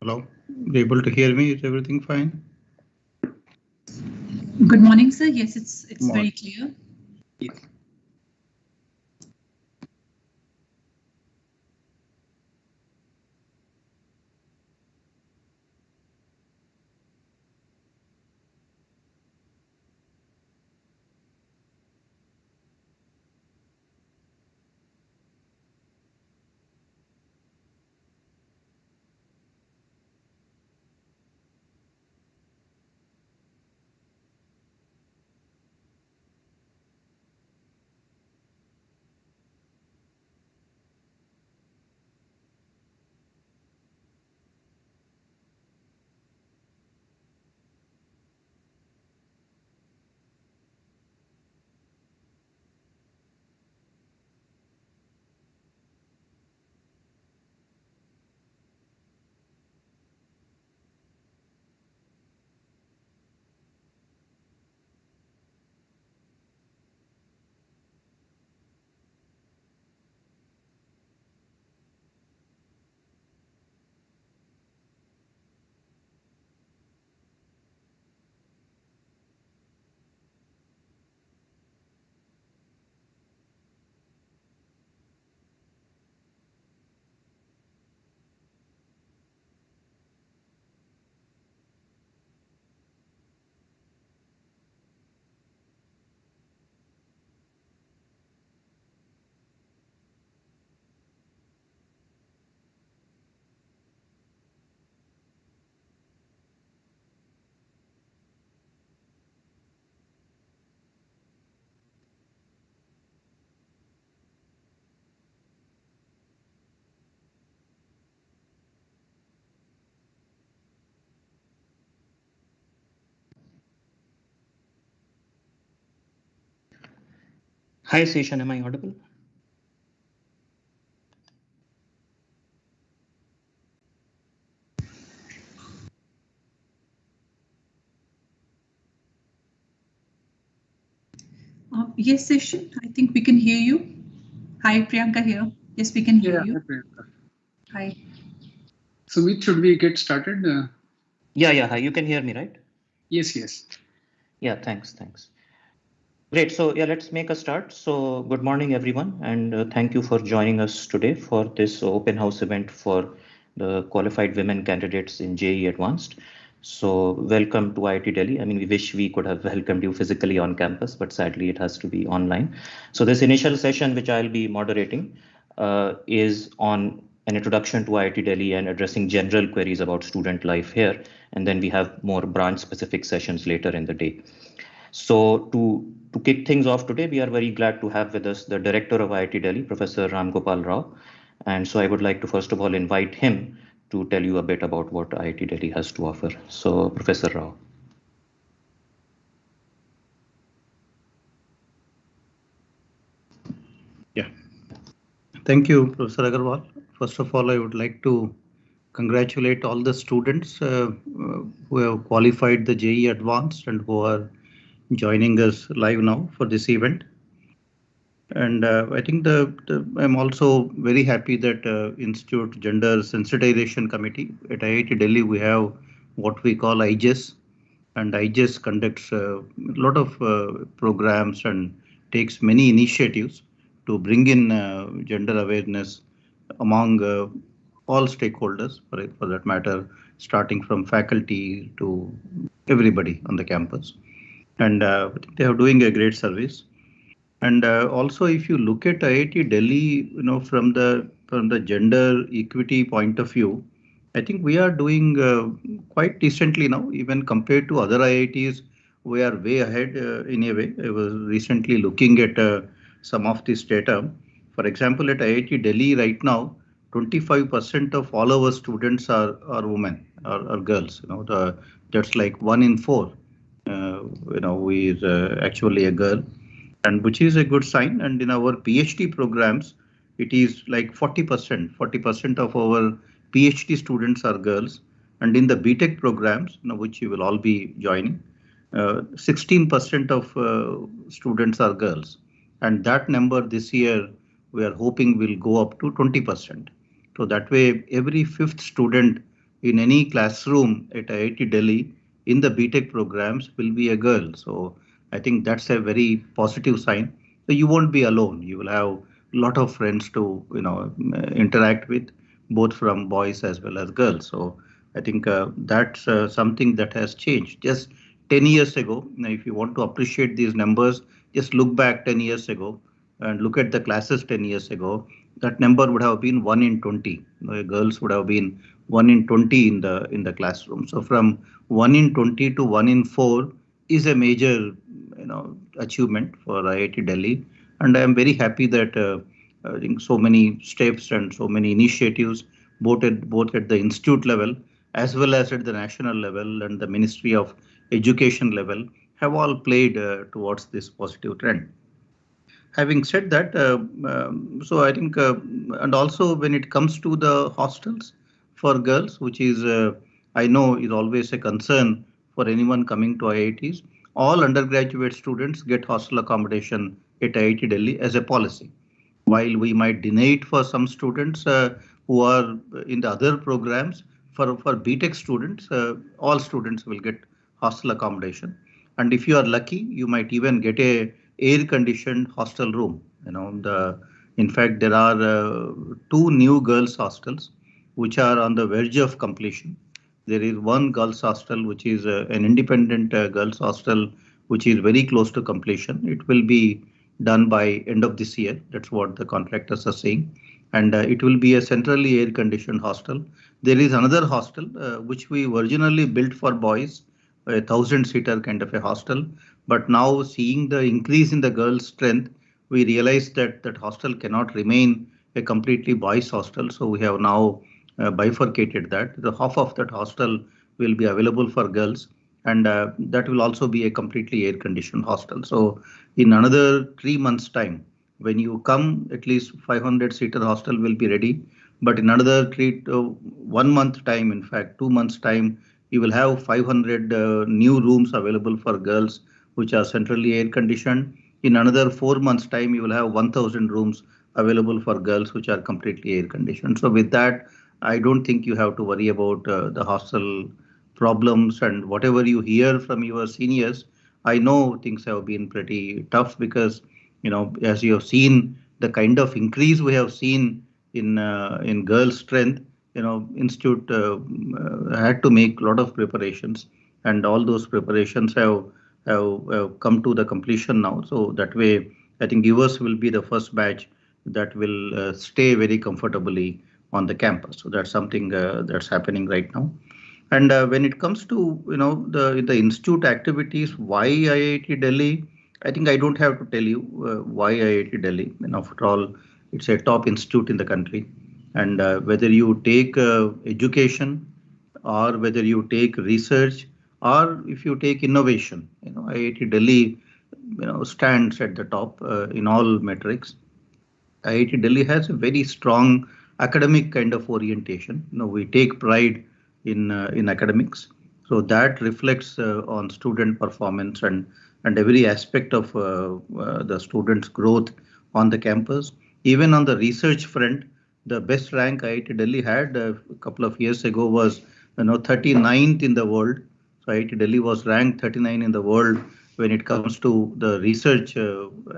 Hello, you able to hear me? Is everything fine? Good morning, sir. Yes, it's very clear. Yes. Hi, Seshan, am I audible? Yes, Seshan, I think we can hear you. Hi, Priyanka here. Yes, we can hear you. Hi. So, should we get started? Yeah, hi, you can hear me, right? Yes. Yeah, thanks. Great, so yeah, let's make a start. So good morning, everyone, and thank you for joining us today for this open house event for the qualified women candidates in JEE Advanced. So welcome to IIT Delhi. I mean, we wish we could have welcomed you physically on campus, but sadly it has to be online. So this initial session, which I'll be moderating, is on an introduction to IIT Delhi and addressing general queries about student life here. And then we have more branch specific sessions later in the day. So to kick things off today, we are very glad to have with us the director of IIT Delhi, Professor Ram Gopal Rao. And so I would like to first of all invite him to tell you a bit about what IIT Delhi has to offer. So Professor Rao. Yeah. Thank you, Professor Agarwal. First of all, I would like to congratulate all the students who have qualified the JEE Advanced and who are joining us live now for this event. And I think I'm also very happy that Institute Gender Sensitization Committee at IIT Delhi, we have what we call IGES, and IGES conducts a lot of programs and takes many initiatives to bring in gender awareness among all stakeholders, for that matter, starting from faculty to everybody on the campus. And I think they are doing a great service. And also, if you look at IIT Delhi, from the gender equity point of view, I think we are doing quite decently now, even compared to other IITs. We are way ahead in a way. I was recently looking at some of this data. For example, at IIT Delhi right now, 25% of all our students are women, are girls. That's like 1 in 4. Who is actually a girl, and which is a good sign. And in our PhD programs, it is like 40%. 40% of our PhD students are girls, and in the BTech programs, which you will all be joining, 16% of students are girls, and that number this year we are hoping will go up to 20%. So that way, every fifth student in any classroom at IIT Delhi in the BTech programs will be a girl. So I think that's a very positive sign. So you won't be alone. You will have a lot of friends to interact with, both from boys as well as girls. So I think that's something that has changed. Just 10 years ago, now if you want to appreciate these numbers, just look back 10 years ago and look at the classes 10 years ago. That number would have been 1 in 20. Girls would have been 1 in 20 in the classroom. So from 1 in 20 to 1 in 4 is a major achievement for IIT Delhi, and I am very happy that I think so many steps and so many initiatives, both at the institute level as well as at the national level and the Ministry of Education level, have all played towards this positive trend. Having said that, so I think, and also when it comes to the hostels for girls, which is, I know, is always a concern for anyone coming to IITs, all undergraduate students get hostel accommodation at IIT Delhi as a policy. While we might deny it for some students who are in the other programs, for BTech students, all students will get hostel accommodation. And if you are lucky, you might even get a air-conditioned hostel room. In fact, there are two new girls' hostels which are on the verge of completion. There is one girls' hostel which is an independent girls' hostel which is very close to completion. It will be done by end of this year. That's what the contractors are saying. And it will be a centrally air-conditioned hostel. There is another hostel which we originally built for boys, a 1,000-seater kind of a hostel. But now seeing the increase in the girls' strength, we realized that that hostel cannot remain a completely boys' hostel. So we have now bifurcated that. The half of that hostel will be available for girls, and that will also be a completely air-conditioned hostel. So in another 3 months' time, when you come, at least 500-seater hostel will be ready. But in another 1 month time, in fact, 2 months' time, you will have 500 new rooms available for girls, which are centrally air conditioned. In another 4 months' time, you will have 1,000 rooms available for girls, which are completely air conditioned. So with that, I don't think you have to worry about the hostel problems, and whatever you hear from your seniors. I know things have been pretty tough because, as you have seen, the kind of increase we have seen in girls' strength, institute had to make a lot of preparations, and all those preparations have come to the completion now. So that way, I think yours will be the first batch that will stay very comfortably on the campus. So that's something that's happening right now. And when it comes to the institute activities, why IIT Delhi? I think I don't have to tell you why IIT Delhi. After all, it's a top institute in the country, and whether you take education or whether you take research or if you take innovation, IIT Delhi, stands at the top in all metrics. IIT Delhi has a very strong academic kind of orientation. We take pride in academics, so that reflects on student performance and every aspect of the students' growth on the campus. Even on the research front, the best rank IIT Delhi had a couple of years ago was 39th in the world. So IIT Delhi was ranked 39 in the world when it comes to the research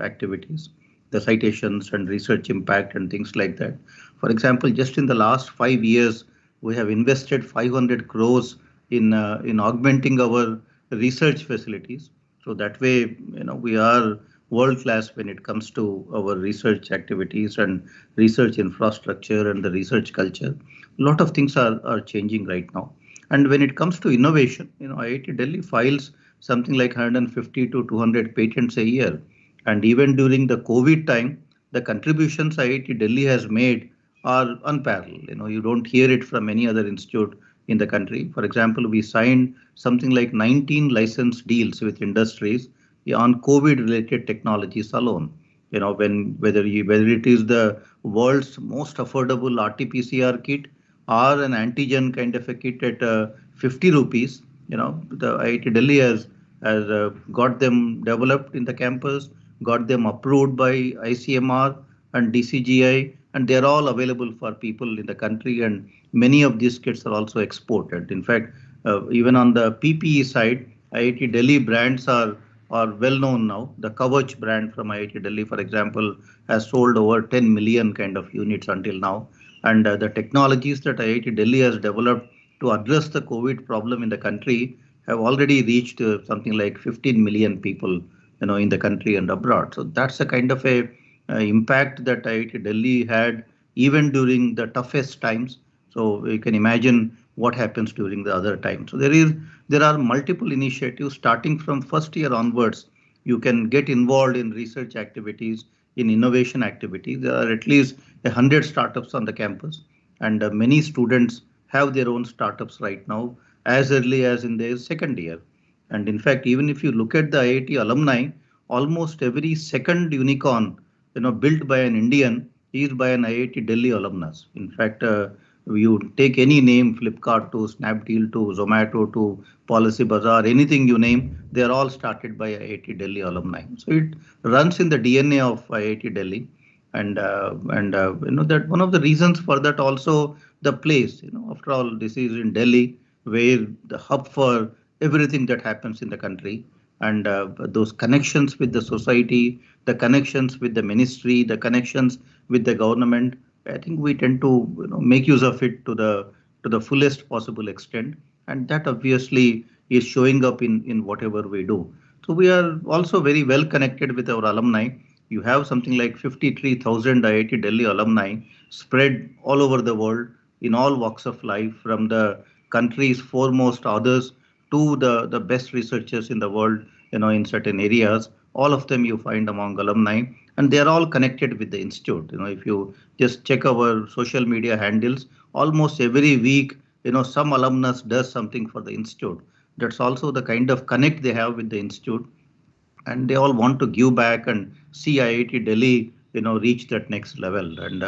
activities, the citations and research impact and things like that. For example, just in the last 5 years, we have invested 500 crores in augmenting our research facilities. So that way, we are world class when it comes to our research activities and research infrastructure and the research culture. A lot of things are changing right now. And when it comes to innovation, IIT Delhi files something like 150 to 200 patents a year. And even during the COVID time, the contributions IIT Delhi has made are unparalleled. You don't hear it from any other institute in the country. For example, we signed something like 19 license deals with industries on COVID-related technologies alone. Whether it is the world's most affordable RT-PCR kit or an antigen kind of a kit at 50 rupees, the IIT Delhi has got them developed in the campus, got them approved by ICMR and DCGI, and they're all available for people in the country, and many of these kits are also exported. In fact, even on the PPE side, IIT Delhi brands are well known now. The Kavach brand from IIT Delhi, for example, has sold over 10 million kind of units until now. And the technologies that IIT Delhi has developed to address the COVID problem in the country have already reached something like 15 million people, in the country and abroad. So that's a kind of a impact that IIT Delhi had even during the toughest times. So you can imagine what happens during the other times. So there are multiple initiatives starting from first year onwards. You can get involved in research activities, in innovation activities. There are at least 100 startups on the campus, and many students have their own startups right now, as early as in their second year. And in fact, even if you look at the IIT alumni, almost every second unicorn, built by an Indian is by an IIT Delhi alumnus. In fact, you take any name, Flipkart to Snapdeal to Zomato to Policy Bazaar, anything you name, they are all started by IIT Delhi alumni. So it runs in the DNA of IIT Delhi, and that one of the reasons for that also the place. After all, this is in Delhi, where the hub for everything that happens in the country, and those connections with the society, the connections with the ministry, the connections with the government. I think we tend to make use of it to the fullest possible extent, and that obviously is showing up in whatever we do. So we are also very well connected with our alumni. You have something like 53,000 IIT Delhi alumni spread all over the world in all walks of life, from the country's foremost authors to the best researchers in the world, in certain areas. All of them you find among alumni, and they are all connected with the institute. If you just check our social media handles, almost every week, some alumnus does something for the institute. That's also the kind of connect they have with the institute, and they all want to give back and see IIT Delhi, reach that next level. And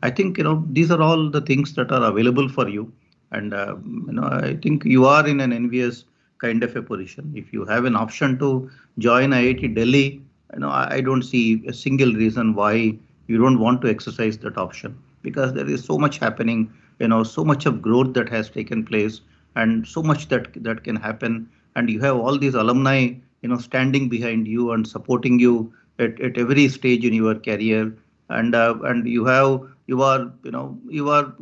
I think, these are all the things that are available for you. And, I think you are in an envious kind of a position. If you have an option to join IIT Delhi, I don't see a single reason why you don't want to exercise that option, because there is so much happening, so much of growth that has taken place, and so much that can happen. And you have all these alumni, standing behind you and supporting you at every stage in your career. And you are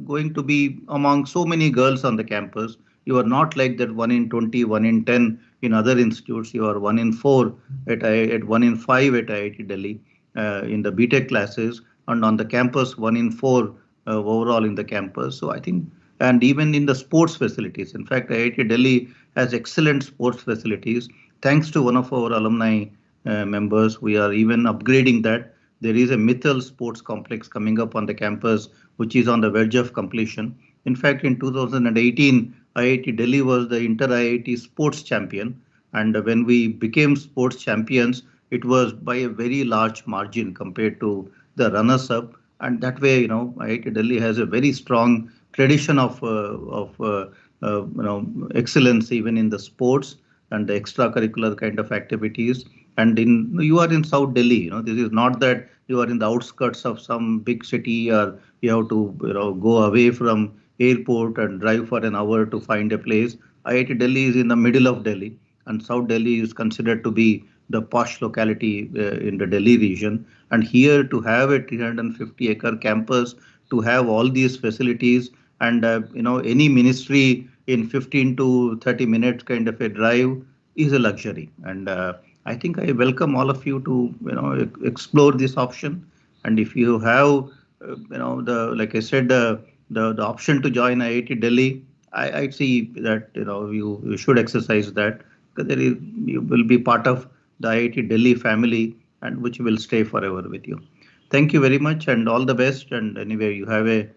going to be among so many girls on the campus. You are not like that 1 in 20, 1 in 10 in other institutes. You are 1 in 4 at 1 in 5 at IIT Delhi in the BTech classes, and on the campus 1 in 4 overall in the campus. So I think, and even in the sports facilities. In fact, IIT Delhi has excellent sports facilities. Thanks to one of our alumni members, we are even upgrading that. There is a Mithal sports complex coming up on the campus, which is on the verge of completion. In fact, in 2018, IIT Delhi was the inter-IIT sports champion. And when we became sports champions, it was by a very large margin compared to the runners-up. And that way, IIT Delhi has a very strong tradition of excellence even in the sports and the extracurricular kind of activities. And you are in South Delhi. This is not that you are in the outskirts of some big city, or you have to go away from airport and drive for an hour to find a place. IIT Delhi is in the middle of Delhi, and South Delhi is considered to be the posh locality in the Delhi region. And here, to have a 350-acre campus, to have all these facilities, and any ministry in 15 to 30 minutes kind of a drive is a luxury. And I think I welcome all of you to explore this option. And if you have like I said, the option to join IIT Delhi, I see that you should exercise that, because you will be part of the IIT Delhi family, and which will stay forever with you. Thank you very much, and all the best. And anyway, you have a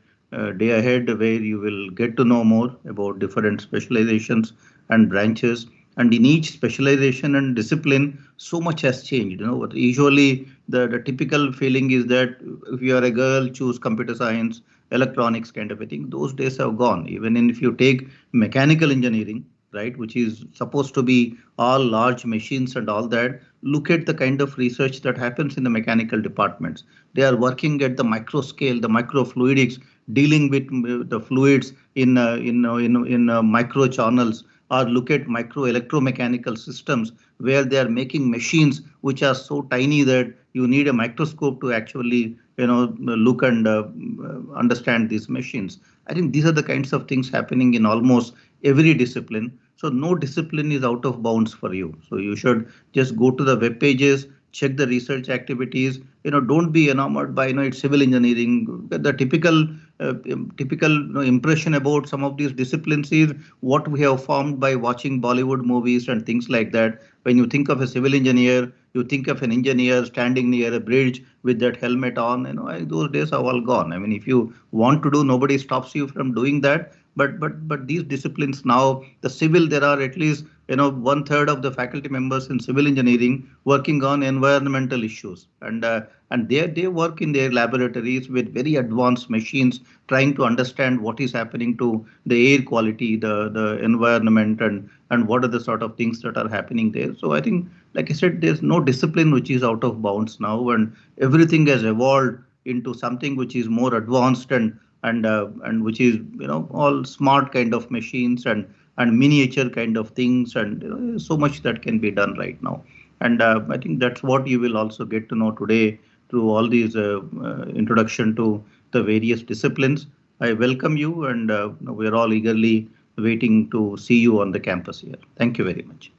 day ahead where you will get to know more about different specializations and branches. And in each specialization and discipline, so much has changed. Usually the typical feeling is that if you are a girl, choose computer science, electronics kind of a thing. Those days have gone. Even if you take mechanical engineering, right, which is supposed to be all large machines and all that, look at the kind of research that happens in the mechanical departments. They are working at the micro scale, the microfluidics, dealing with the fluids in micro channels, or look at micro electromechanical systems where they are making machines which are so tiny that you need a microscope to actually look and understand these machines. I think these are the kinds of things happening in almost every discipline. So no discipline is out of bounds for you. So you should just go to the web pages, check the research activities. Don't be enamored by it's civil engineering. The typical impression about some of these disciplines is what we have formed by watching Bollywood movies and things like that. When you think of a civil engineer, you think of an engineer standing near a bridge with that helmet on. Those days are all gone. I mean, if you want to do, nobody stops you from doing that. But these disciplines now, the civil, there are at least 1/3 of the faculty members in civil engineering working on environmental issues, and they work in their laboratories with very advanced machines, trying to understand what is happening to the air quality, the environment, and what are the sort of things that are happening there. So I think, like I said, there's no discipline which is out of bounds now, and everything has evolved into something which is more advanced and which is all smart kind of machines and miniature kind of things, and so much that can be done right now. And I think that's what you will also get to know today through all these introduction to the various disciplines. I welcome you, and we are all eagerly waiting to see you on the campus here. Thank you very much.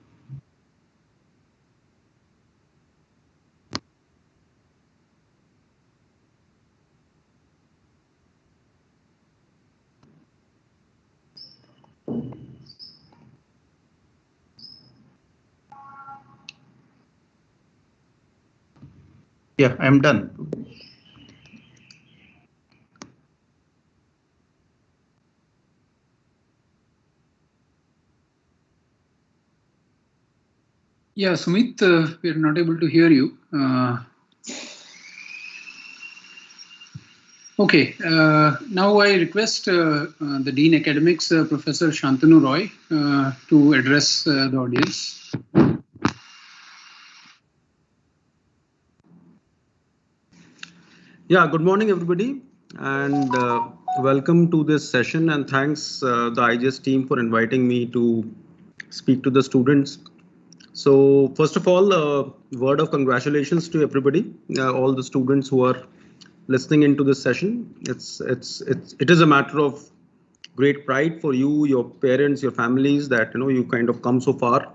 Yeah, I'm done. Yeah, Sumit, we are not able to hear you. Okay, now I request the Dean Academics, Professor Shantanu Roy, to address the audience. Yeah, good morning, everybody, and welcome to this session. And thanks the IGS team for inviting me to speak to the students. So first of all, a word of congratulations to everybody, all the students who are listening into this session. It is a matter of great pride for you, your parents, your families, that you kind of come so far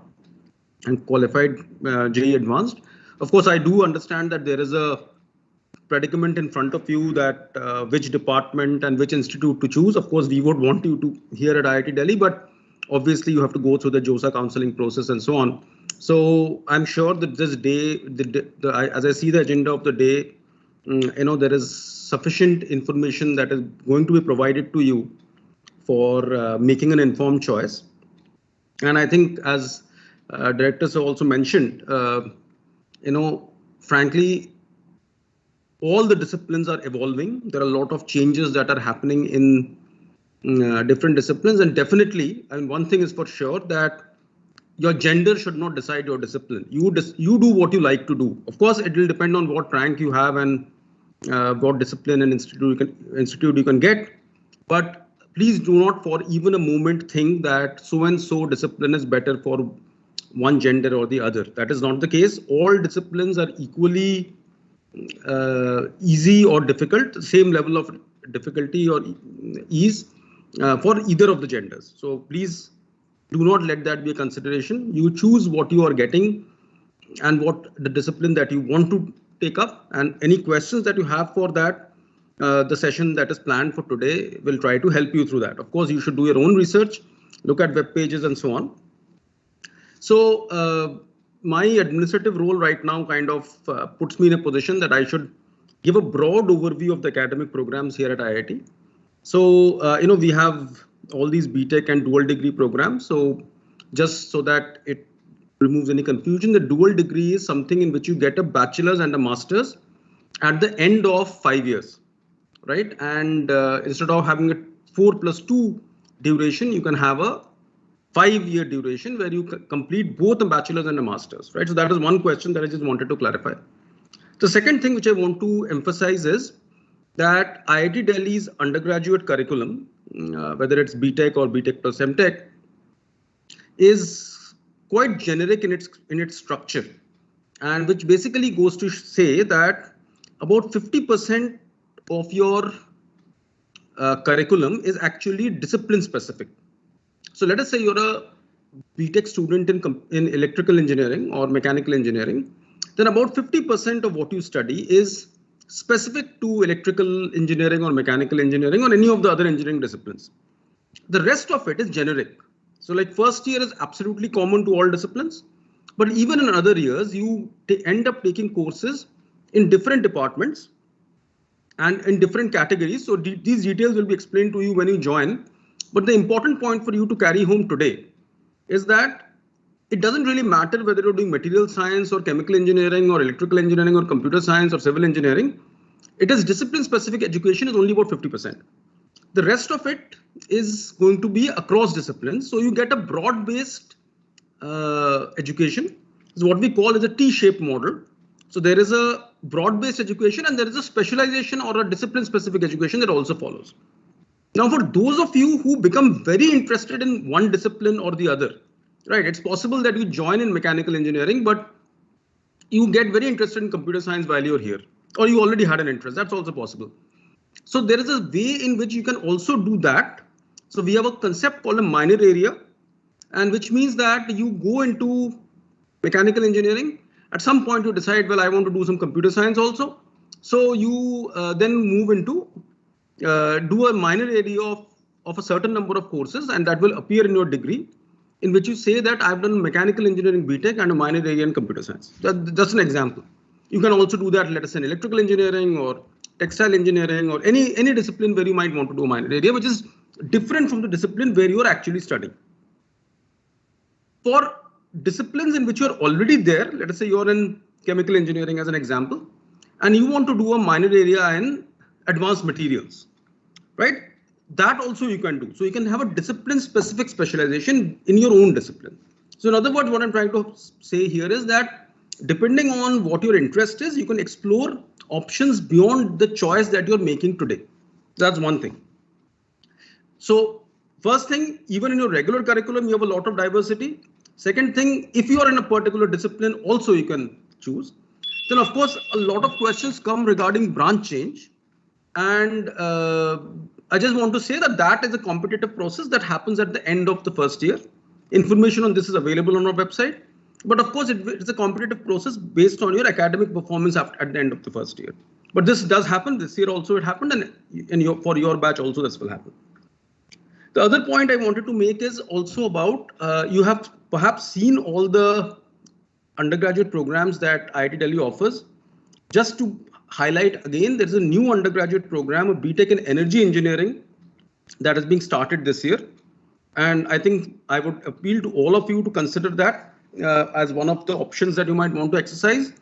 and qualified JEE Advanced. Of course, I do understand that there is a predicament in front of you, that which department and which institute to choose. Of course, we would want you to here at IIT Delhi, but obviously you have to go through the JOSA counseling process and so on. So I'm sure that this day, as I see the agenda of the day, there is sufficient information that is going to be provided to you for making an informed choice. And I think, as directors also mentioned, frankly, all the disciplines are evolving. There are a lot of changes that are happening in different disciplines, and definitely, and one thing is for sure, that your gender should not decide your discipline. You do what you like to do. Of course, it will depend on what rank you have and what discipline and institute you can get. But please do not for even a moment think that so and so discipline is better for one gender or the other. That is not the case. All disciplines are equally easy or difficult, same level of difficulty or ease for either of the genders. So please do not let that be a consideration. You choose what you are getting and what the discipline that you want to take up, and any questions that you have for that, the session that is planned for today will try to help you through that. Of course, you should do your own research, look at web pages and so on. So my administrative role right now kind of puts me in a position that I should give a broad overview of the academic programs here at IIT. So, we have all these BTech and dual degree programs. So just so that it removes any confusion, the dual degree is something in which you get a bachelor's and a master's at the end of 5 years, right? And instead of having a 4+2 duration, you can have a 5-year duration where you complete both a bachelor's and a master's, right? So that is one question that I just wanted to clarify. The second thing which I want to emphasize is that IIT Delhi's undergraduate curriculum, whether it's BTech or BTech plus MTech, is quite generic in its structure, and which basically goes to say that about 50% of your curriculum is actually discipline specific. So let us say you're a BTech student in electrical engineering or mechanical engineering, then about 50% of what you study is specific to electrical engineering or mechanical engineering or any of the other engineering disciplines. The rest of it is generic. So like first year is absolutely common to all disciplines, but even in other years, you end up taking courses in different departments and in different categories. So these details will be explained to you when you join. But the important point for you to carry home today is that it doesn't really matter whether you're doing material science or chemical engineering or electrical engineering or computer science or civil engineering. It is discipline specific education is only about 50%. The rest of it is going to be across disciplines. So you get a broad-based education. Is what we call as a T-shaped model. So there is a broad-based education and there is a specialization or a discipline-specific education that also follows. Now, for those of you who become very interested in one discipline or the other, right, it's possible that you join in mechanical engineering, but you get very interested in computer science while you're here, or you already had an interest. That's also possible. So there is a way in which you can also do that. So we have a concept called a minor area, and which means that you go into mechanical engineering. At some point you decide, well, I want to do some computer science also. So you then move into do a minor area of a certain number of courses, and that will appear in your degree, in which you say that I've done mechanical engineering BTech and a minor area in computer science. That's an example. You can also do that, let us say, in electrical engineering or textile engineering or any discipline where you might want to do a minor area, which is different from the discipline where you are actually studying. For disciplines in which you are already there, let us say you're in chemical engineering as an example, and you want to do a minor area in advanced materials, right? That also you can do. So you can have a discipline specific specialization in your own discipline. So in other words, what I'm trying to say here is that depending on what your interest is, you can explore options beyond the choice that you're making today. That's one thing. So first thing, even in your regular curriculum, you have a lot of diversity. Second thing, if you are in a particular discipline, also you can choose. Then of course, a lot of questions come regarding branch change. And I just want to say that that is a competitive process that happens at the end of the first year. Information on this is available on our website. But of course, it's a competitive process based on your academic performance at the end of the first year. But this does happen. This year also it happened, and for your batch also this will happen. The other point I wanted to make is also about you have perhaps seen all the undergraduate programs that IIT Delhi offers. Just to highlight again, there's a new undergraduate program, a BTech in energy engineering, that is being started this year. And I think I would appeal to all of you to consider that as one of the options that you might want to exercise.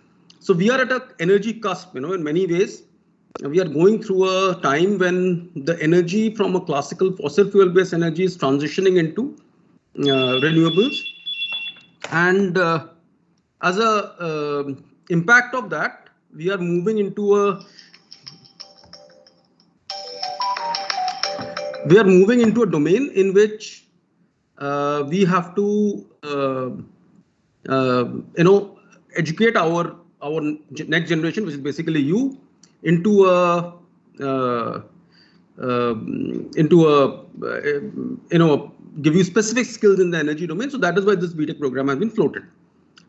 So we are at an energy cusp, in many ways. We are going through a time when the energy from a classical fossil fuel based energy is transitioning into renewables. And as a impact of that, we are moving into a domain in which we have to educate our next generation, which is basically you, into give you specific skills in the energy domain. So that is why this BTech program has been floated.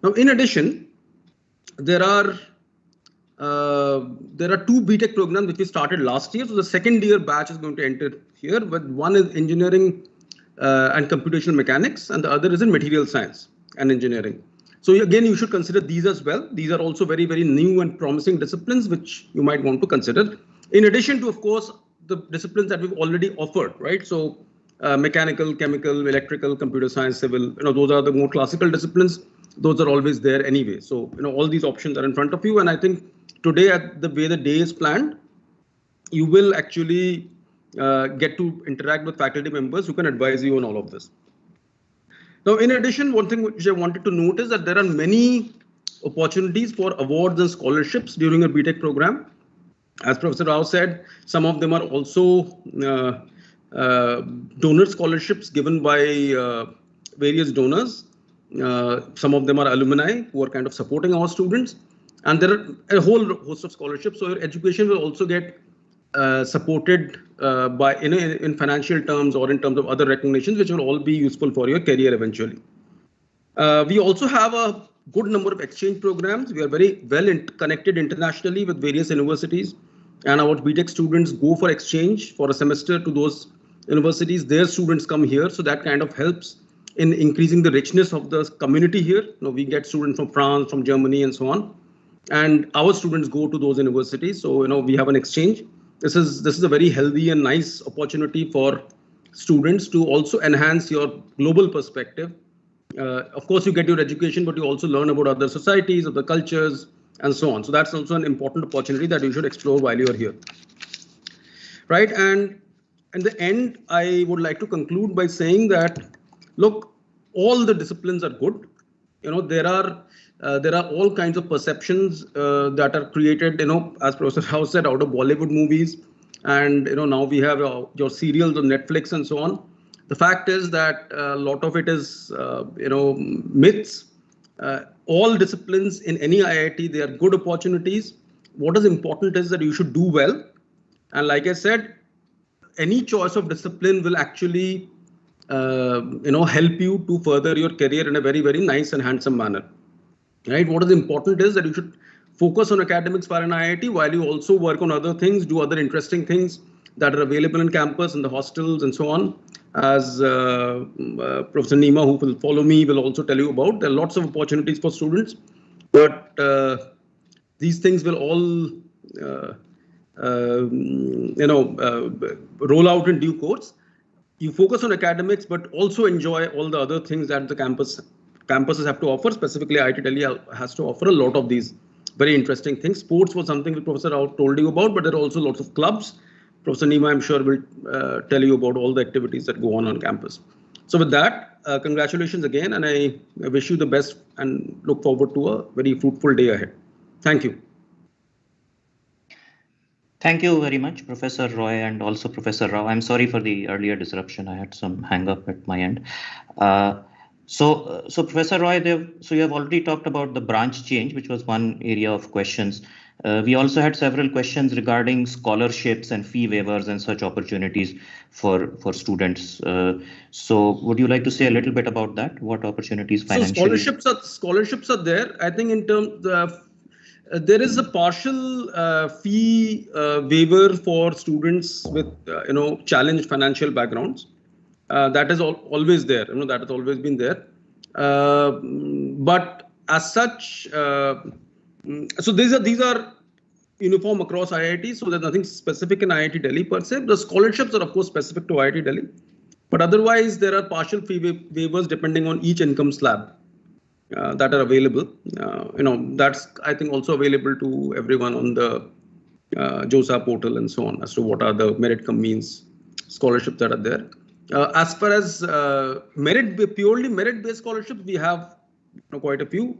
Now, in addition, there are 2 BTech programs which we started last year. So the second year batch is going to enter here, but one is engineering and computational mechanics, and the other is in material science and engineering. So again, you should consider these as well. These are also very, very new and promising disciplines which you might want to consider. In addition to, of course, the disciplines that we've already offered, right? So mechanical, chemical, electrical, computer science, civil, those are the more classical disciplines. Those are always there anyway. So, all these options are in front of you. And I think today, at the way the day is planned, you will actually get to interact with faculty members who can advise you on all of this. Now, in addition, one thing which I wanted to note is that there are many opportunities for awards and scholarships during a BTech program. As Professor Rao said, some of them are also donor scholarships given by various donors. Some of them are alumni who are kind of supporting our students. And there are a whole host of scholarships. So your education will also get supported by in financial terms or in terms of other recognitions, which will all be useful for your career eventually. We also have a good number of exchange programs. We are very well connected internationally with various universities, and our BTech students go for exchange for a semester to those universities. Their students come here, so that kind of helps in increasing the richness of the community here. You know, we get students from France, from Germany, and so on, and our students go to those universities. So we have an exchange. This is a very healthy and nice opportunity for students to also enhance your global perspective. Of course, you get your education, but you also learn about other societies, other cultures, and so on. So that's also an important opportunity that you should explore while you are here. Right. And in the end, I would like to conclude by saying that, look, all the disciplines are good. There are all kinds of perceptions that are created, as Professor House said, out of Bollywood movies. And, now we have your serials on Netflix and so on. The fact is that a lot of it is, myths. All disciplines in any IIT, they are good opportunities. What is important is that you should do well. And like I said, any choice of discipline will actually, help you to further your career in a very, very nice and handsome manner. Right? What is important is that you should focus on academics for an IIT while you also work on other things, do other interesting things that are available in campus, in the hostels, and so on. As Professor Nima, who will follow me, will also tell you about. There are lots of opportunities for students, but these things will all, roll out in due course. You focus on academics, but also enjoy all the other things that the campuses have to offer. Specifically, IIT Delhi has to offer a lot of these very interesting things. Sports was something that Professor Rao told you about, but there are also lots of clubs. Professor Nima, I'm sure, will tell you about all the activities that go on campus. So with that, congratulations again, and I wish you the best and look forward to a very fruitful day ahead. Thank you. Thank you very much, Professor Roy, and also Professor Rao. I'm sorry for the earlier disruption. I had some hang up at my end. So Professor Roy, so you have already talked about the branch change, which was one area of questions. We also had several questions regarding scholarships and fee waivers and such opportunities for students. So would you like to say a little bit about that? What opportunities financially? So scholarships are there. I think in terms of there is a partial fee waiver for students with challenged financial backgrounds. That is always there. That has always been there. But as such, so these are uniform across IITs. So there's nothing specific in IIT Delhi per se. The scholarships are of course specific to IIT Delhi, but otherwise there are partial fee waivers depending on each income slab that are available. That's I think also available to everyone on the JOSA portal and so on as to what are the merit cum means scholarships that are there. As far as purely merit-based scholarships, we have quite a few,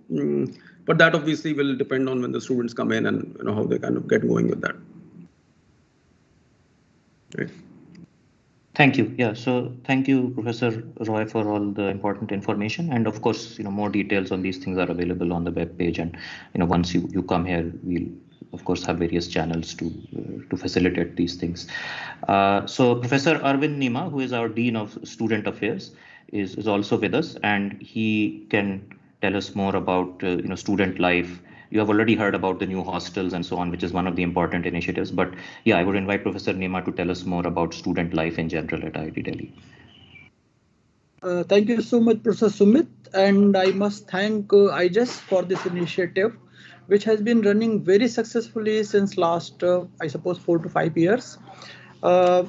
but that obviously will depend on when the students come in and how they kind of get going with that. Right. Thank you. Yeah, so thank you, Professor Roy, for all the important information. And of course, more details on these things are available on the web page. And once you come here, we'll of course have various channels to facilitate these things. So Professor Arvind Nima, who is our Dean of Student Affairs, is also with us, and he can tell us more about student life. You have already heard about the new hostels and so on, which is one of the important initiatives. But yeah, I would invite Professor Nima to tell us more about student life in general at IIT Delhi. Thank you so much, Professor Sumit. And I must thank IJES for this initiative, which has been running very successfully since last, I suppose, 4 to 5 years. At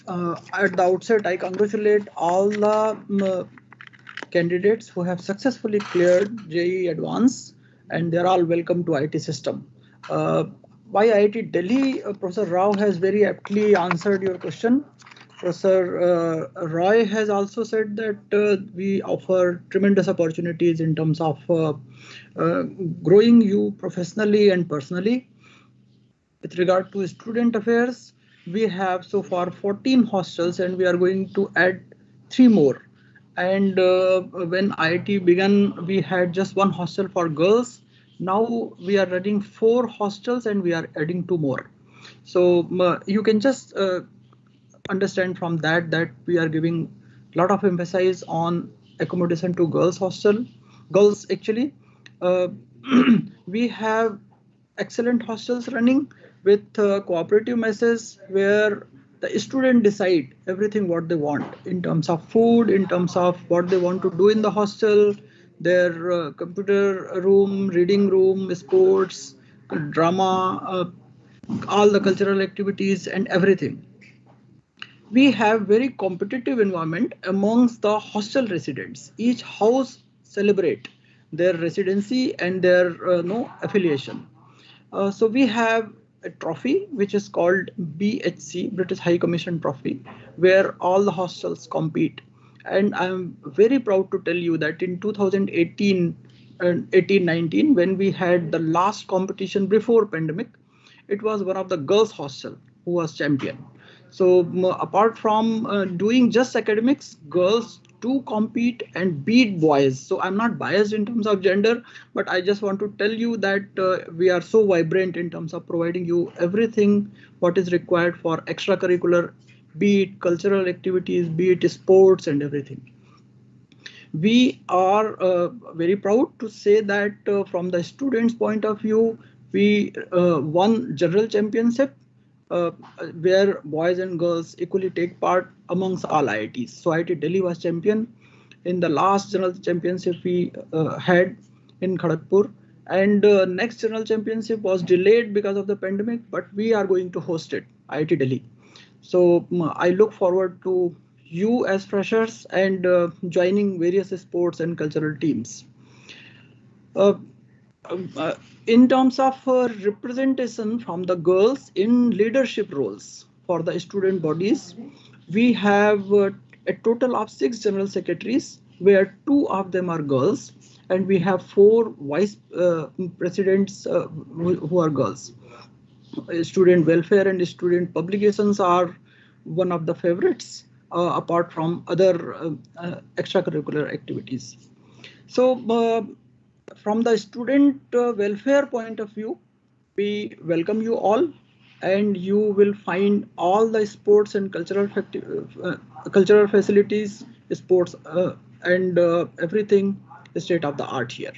the outset, I congratulate all the candidates who have successfully cleared JEE Advanced, and they're all welcome to IT system. Why IIT Delhi? Professor Rao has very aptly answered your question. Professor Roy has also said that we offer tremendous opportunities in terms of growing you professionally and personally. With regard to student affairs, we have so far 14 hostels and we are going to add 3 more. And when IIT began, we had just 1 hostel for girls. Now we are running 4 hostels and we are adding 2 more. So you can just understand from that we are giving a lot of emphasis on accommodation to girls hostel. Girls actually, uh, we have excellent hostels running with cooperative messes where the student decide everything what they want in terms of food, in terms of what they want to do in the hostel, their computer room, reading room, sports, drama, all the cultural activities and everything. We have very competitive environment amongst the hostel residents. Each house celebrate their residency and their no affiliation. So we have a trophy which is called BHC, British High Commission Trophy, where all the hostels compete. And I'm very proud to tell you that in 2018 and 18-19, when we had the last competition before pandemic, it was one of the girls hostel who was champion. So apart from doing just academics, girls do compete and beat boys. So I'm not biased in terms of gender, but I just want to tell you that we are so vibrant in terms of providing you everything what is required for extracurricular, be it cultural activities, be it sports and everything. We are very proud to say that from the students' point of view, we won general championship uh, where boys and girls equally take part amongst all IITs. So IIT Delhi was champion in the last general championship we had in Kharagpur, and next general championship was delayed because of the pandemic, but we are going to host it, IIT Delhi. So I look forward to you as freshers and joining various sports and cultural teams. Uh, in terms of representation from the girls in leadership roles for the student bodies, we have a total of 6 general secretaries, where 2 of them are girls, and we have 4 vice presidents who are girls. Student welfare and student publications are one of the favorites, apart from other extracurricular activities. So from the student welfare point of view, we welcome you all, and you will find all the sports and cultural facilities, sports and everything state of the art here.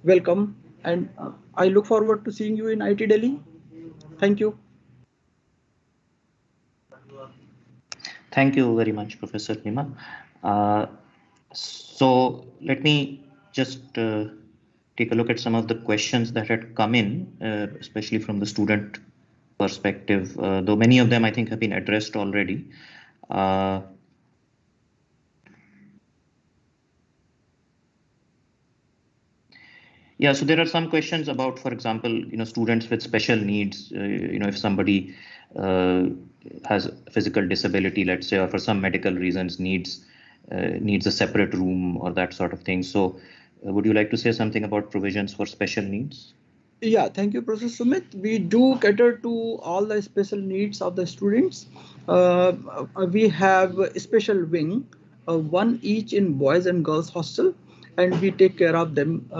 Welcome, and I look forward to seeing you in IIT Delhi. Thank you. Thank you very much, Professor Nima. So let me just take a look at some of the questions that had come in, especially from the student perspective, though many of them I think have been addressed already. Yeah, so there are some questions about, for example, students with special needs. If somebody has a physical disability, let's say, or for some medical reasons needs a separate room or that sort of thing. So, would you like to say something about provisions for special needs? Yeah, thank you, Professor Sumit. We do cater to all the special needs of the students. We have a special wing, one each in boys and girls hostel, and we take care of them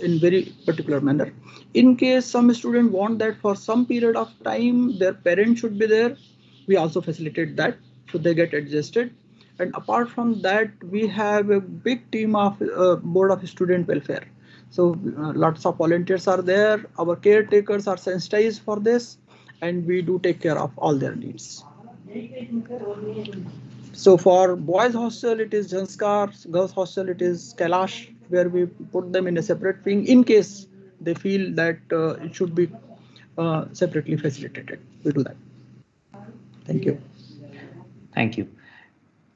in very particular manner. In case some student want that for some period of time, their parents should be there, we also facilitate that, so they get adjusted. And apart from that, we have a big team of board of student welfare. So lots of volunteers are there. Our caretakers are sensitized for this, and we do take care of all their needs. So for boys hostel, it is Janskar. Girls hostel, it is Kailash, where we put them in a separate wing in case they feel that it should be separately facilitated. We do that. Thank you. Thank you.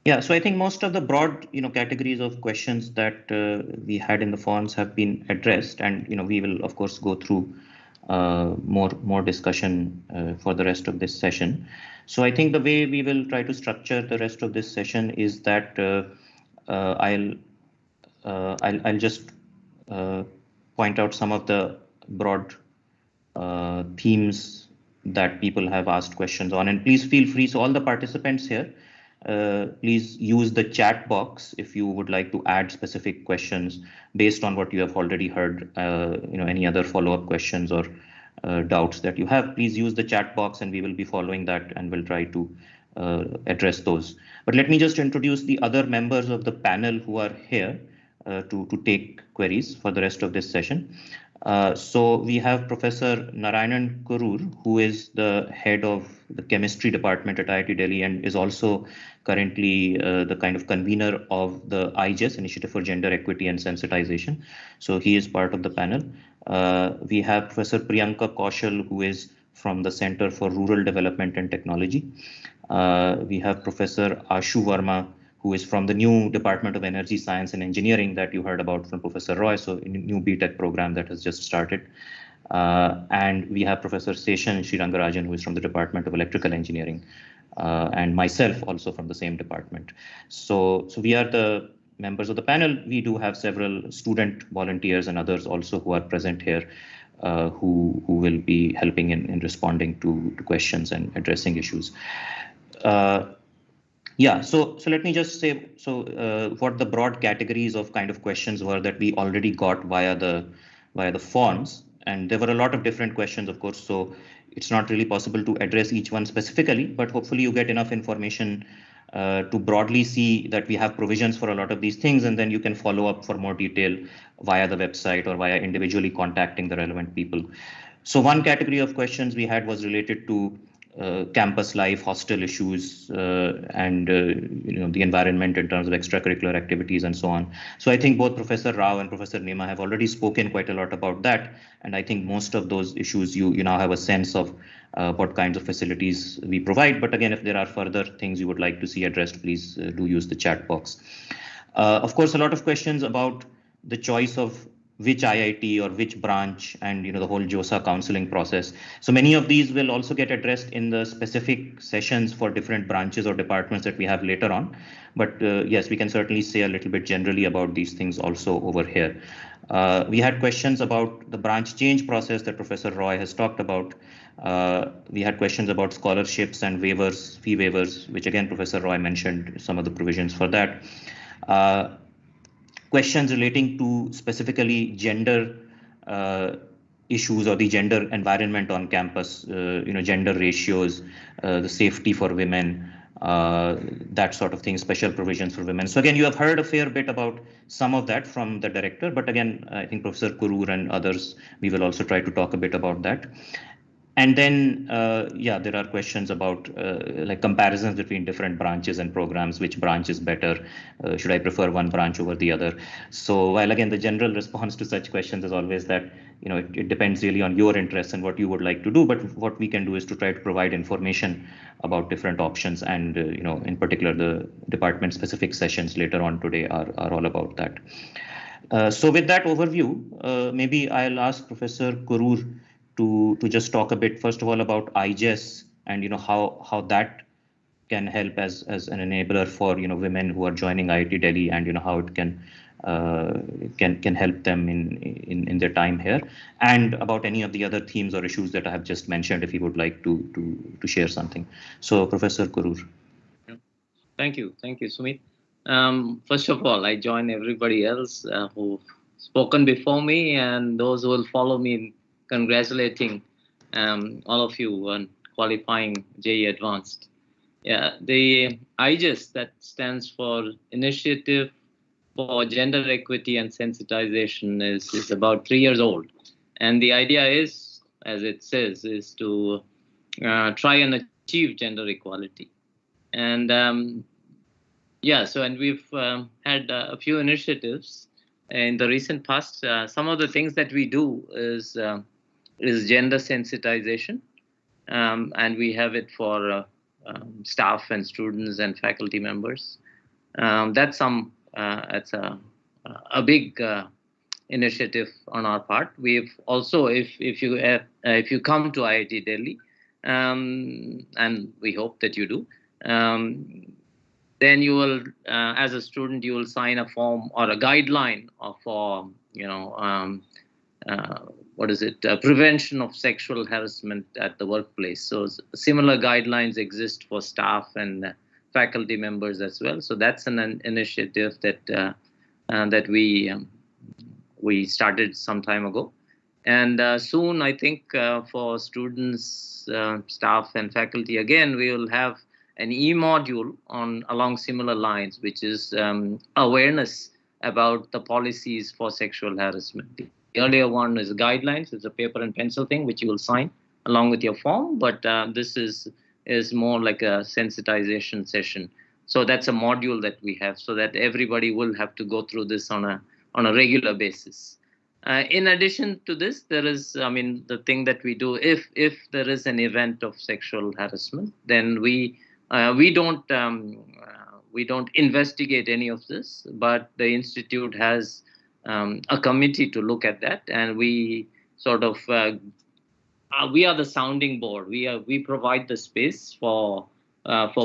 Yeah, so I think most of the broad, categories of questions that we had in the forums have been addressed, and we will of course go through more discussion for the rest of this session. So I think the way we will try to structure the rest of this session is that I'll just point out some of the broad themes that people have asked questions on, and please feel free. So all the participants here, please use the chat box if you would like to add specific questions based on what you have already heard. Any other follow-up questions or doubts that you have, please use the chat box, and we will be following that and we'll try to address those. But let me just introduce the other members of the panel who are here to take queries for the rest of this session. So we have Professor Narayanan Kurur, who is the head of the chemistry department at IIT Delhi and is also currently the kind of convener of the IGES, Initiative for Gender Equity and Sensitization. So he is part of the panel. We have Professor Priyanka Kaushal, who is from the Center for Rural Development and Technology. We have Professor Ashu Verma, who is from the new Department of Energy, Science and Engineering that you heard about from Professor Roy, so a new BTech program that has just started. And we have Professor Seshan Srirangarajan, who is from the Department of Electrical Engineering, and myself also from the same department. So we are the members of the panel. We do have several student volunteers and others also who are present here, who will be helping in responding to questions and addressing issues. Yeah, so let me just say, what the broad categories of kind of questions were that we already got via the forms, and there were a lot of different questions, of course, so it's not really possible to address each one specifically, but hopefully you get enough information to broadly see that we have provisions for a lot of these things, and then you can follow up for more detail via the website or via individually contacting the relevant people. So one category of questions we had was related to campus life, hostel issues, and the environment in terms of extracurricular activities and so on. So I think both Professor Rao and Professor Nema have already spoken quite a lot about that, and I think most of those issues you now have a sense of what kinds of facilities we provide. But again, if there are further things you would like to see addressed, please do use the chat box. Of course, a lot of questions about the choice of which IIT or which branch, and the whole JOSA counseling process. So many of these will also get addressed in the specific sessions for different branches or departments that we have later on. But yes, we can certainly say a little bit generally about these things also over here. We had questions about the branch change process that Professor Roy has talked about. We had questions about scholarships and waivers, fee waivers, which again, Professor Roy mentioned some of the provisions for that. Questions relating to specifically gender issues or the gender environment on campus, gender ratios, the safety for women, that sort of thing, special provisions for women. So again, you have heard a fair bit about some of that from the director, but again, I think Professor Kurur and others, we will also try to talk a bit about that. And then, yeah, there are questions about like comparisons between different branches and programs. Which branch is better? Should I prefer one branch over the other? So while again, the general response to such questions is always that, it depends really on your interests and what you would like to do. But what we can do is to try to provide information about different options. And, in particular, the department specific sessions later on today are all about that. So with that overview, maybe I'll ask Professor Kurur to just talk a bit, first of all, about IGES and how that can help as an enabler for women who are joining IIT Delhi, and how it can help them in their time here, and about any of the other themes or issues that I have just mentioned, if you would like to share something. So, Professor Kurur. Thank you, Sumit. First of all, I join everybody else who've spoken before me, and those who will follow me in congratulating all of you on qualifying JEE Advanced. Yeah, the IGES, that stands for Initiative for Gender Equity and Sensitization, is about 3 years old. And the idea is, as it says, is to try and achieve gender equality. And yeah, so and we've had a few initiatives in the recent past. Some of the things that we do is gender sensitization, and we have it for staff and students and faculty members. That's a big initiative on our part. We've also, if you come to IIT Delhi, and we hope that you do, then you will, as a student, you will sign a form or a guideline for prevention of sexual harassment at the workplace. So similar guidelines exist for staff and faculty members as well. So that's an initiative that we started some time ago, and soon I think for students, staff, and faculty, again we will have an e-module along similar lines, which is awareness about the policies for sexual harassment. The earlier one is guidelines. It's a paper and pencil thing which you will sign along with your form, but this is more like a sensitization session. So that's a module that we have, so that everybody will have to go through this on a regular basis. In addition to this, there is, the thing that we do, if there is an event of sexual harassment, then we don't investigate any of this, but the institute has a committee to look at that, and we sort of we are the sounding board. We provide the space for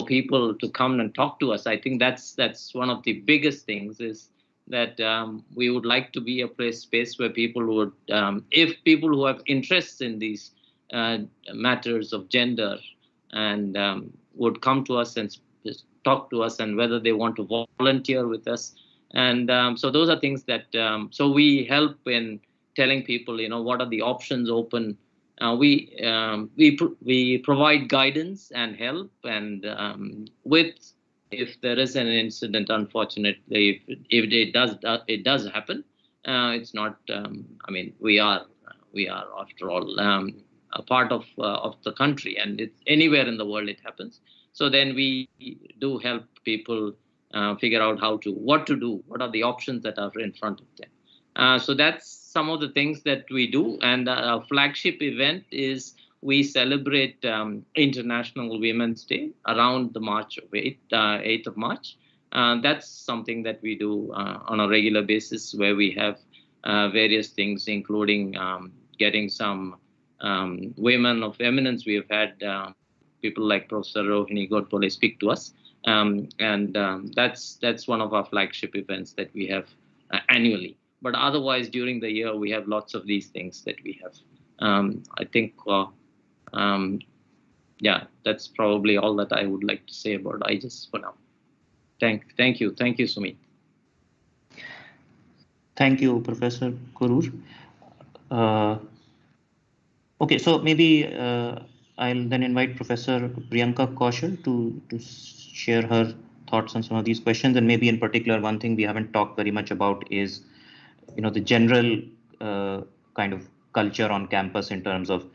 people to come and talk to us. I think that's one of the biggest things, is that we would like to be a space where people would, if people who have interests in these matters of gender, and would come to us and talk to us, and whether they want to volunteer with us. And so those are things that, so we help in telling people, what are the options open. We provide guidance and help, and if there is an incident, unfortunately, if it does happen, it's not. We are after all a part of the country, and it's anywhere in the world it happens. So then we do help people figure out what to do, what are the options that are in front of them. So that's some of the things that we do. And our flagship event is we celebrate International Women's Day around the 8th of March. That's something that we do on a regular basis, where we have various things, including getting some women of eminence. We have had people like Professor Rohini Godbole speak to us. That's one of our flagship events that we have annually. But otherwise, during the year, we have lots of these things that we have. I think, that's probably all that I would like to say about IGES for now. Thank you, Sumit. Thank you, Professor Kurur. Okay, so maybe I'll then invite Professor Priyanka Kaushal to share her thoughts on some of these questions. And maybe in particular, one thing we haven't talked very much about is, the general kind of culture on campus in terms of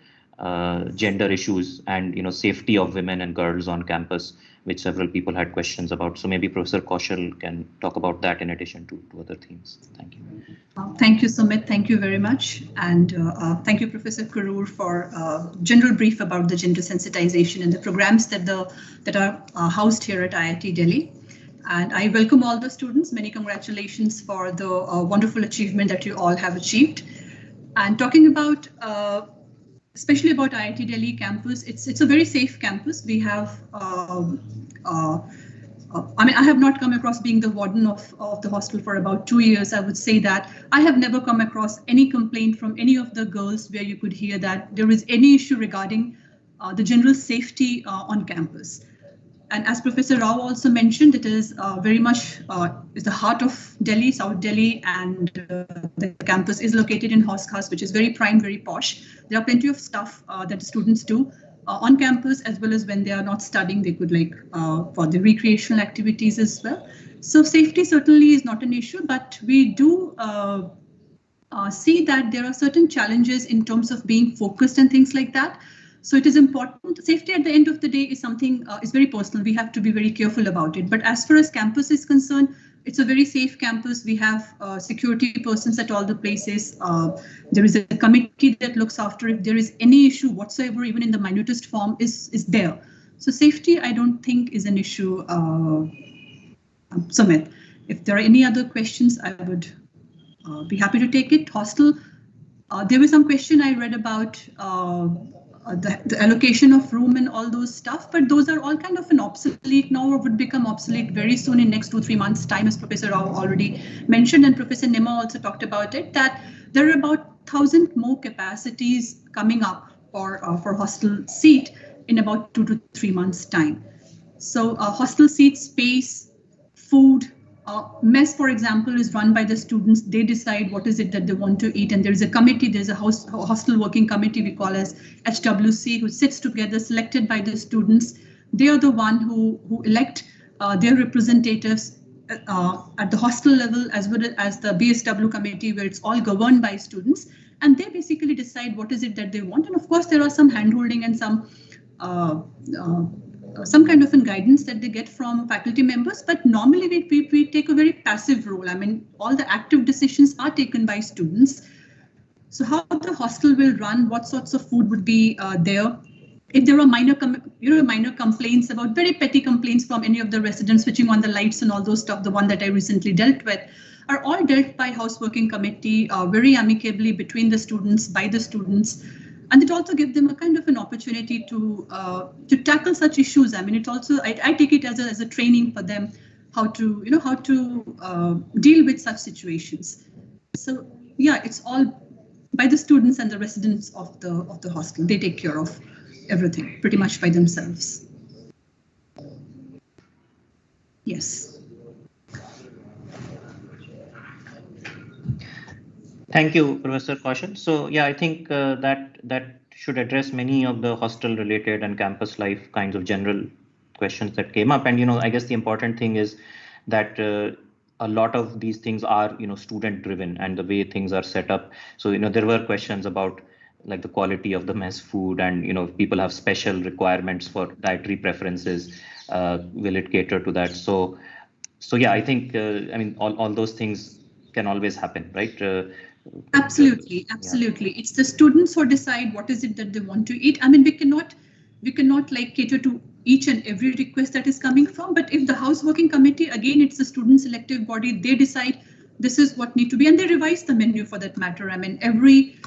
gender issues and, safety of women and girls on campus, which several people had questions about. So maybe Professor Kaushal can talk about that in addition to other themes. Thank you. Thank you, Sumit. Thank you very much. And thank you, Professor Kurur, for a general brief about the gender sensitization and the programs that are housed here at IIT Delhi. And I welcome all the students. Many congratulations for the wonderful achievement that you all have achieved. And talking about, especially about IIT Delhi campus, it's a very safe campus. We have, I have not come across being the warden of the hostel for about 2 years. I would say that I have never come across any complaint from any of the girls where you could hear that there is any issue regarding the general safety on campus. And as Professor Rao also mentioned, it is very much is the heart of Delhi, South Delhi, and the campus is located in Haus Khas, which is very prime, very posh. There are plenty of stuff that the students do on campus, as well as when they are not studying, they could for the recreational activities as well. So safety certainly is not an issue, but we do see that there are certain challenges in terms of being focused and things like that. So it is important. Safety at the end of the day is something is very personal. We have to be very careful about it. But as far as campus is concerned, it's a very safe campus. We have security persons at all the places. There is a committee that looks after if there is any issue whatsoever, even in the minutest form, is there. So safety, I don't think, is an issue. Sumit, if there are any other questions, I would be happy to take it. Hostel, there was some question I read about the allocation of room and all those stuff, but those are all kind of an obsolete now, or would become obsolete very soon in next 2-3 months time, as Professor Rao already mentioned, and Professor Nima also talked about it, that there are about 1,000 more capacities coming up for hostel seat in about 2 to 3 months time. So hostel seat space, food, mess, for example, is run by the students. They decide what is it that they want to eat, and there's a committee. There's a hostel working committee we call as HWC, who sits together, selected by the students. They are the one who elect their representatives at the hostel level, as well as the BSW committee, where it's all governed by students, and they basically decide what is it that they want. And of course, there are some handholding and some kind of a guidance that they get from faculty members, but normally we take a very passive role. I mean, all the active decisions are taken by students. So how the hostel will run, what sorts of food would be there, if there are minor complaints about very petty complaints from any of the residents, switching on the lights and all those stuff, the one that I recently dealt with, are all dealt by house working committee very amicably between the students, by the students. And it also gives them a kind of an opportunity to tackle such issues. I mean, it also, I take it as a training for them, how to deal with such situations. So yeah, it's all by the students and the residents of the hostel. They take care of everything pretty much by themselves. Yes. Thank you, Professor Kaushal. So yeah, I think that should address many of the hostel related and campus life kinds of general questions that came up. And I guess the important thing is that a lot of these things are student driven, and the way things are set up. So there were questions about like the quality of the mess food, and if people have special requirements for dietary preferences, will it cater to that? So yeah, I think I mean all those things can always happen, right? Absolutely. Yeah. It's the students who decide what is it that they want to eat. I mean, we cannot like cater to each and every request that is coming from, but if the house working committee, again, it's the student selective body, they decide this is what need to be, and they revise the menu for that matter. I mean, every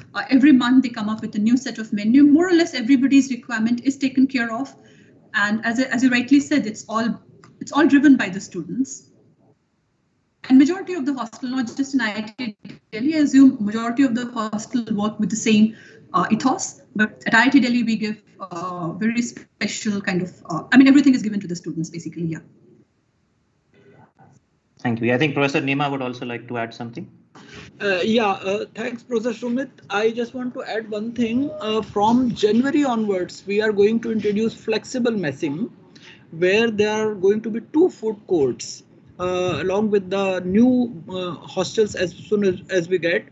month they come up with a new set of menu. More or less everybody's requirement is taken care of, and as you rightly said, it's all driven by the students. And majority of the hostel, not just in IIT Delhi, I assume majority of the hostel work with the same ethos. But at IIT Delhi, we give very special kind of, I mean, everything is given to the students, basically, yeah. Thank you. I think Professor Nima would also like to add something. Thanks, Professor Sumit. I just want to add one thing. From January onwards, we are going to introduce flexible messing, where there are going to be 2 food courts. Along with the new hostels, as soon as we get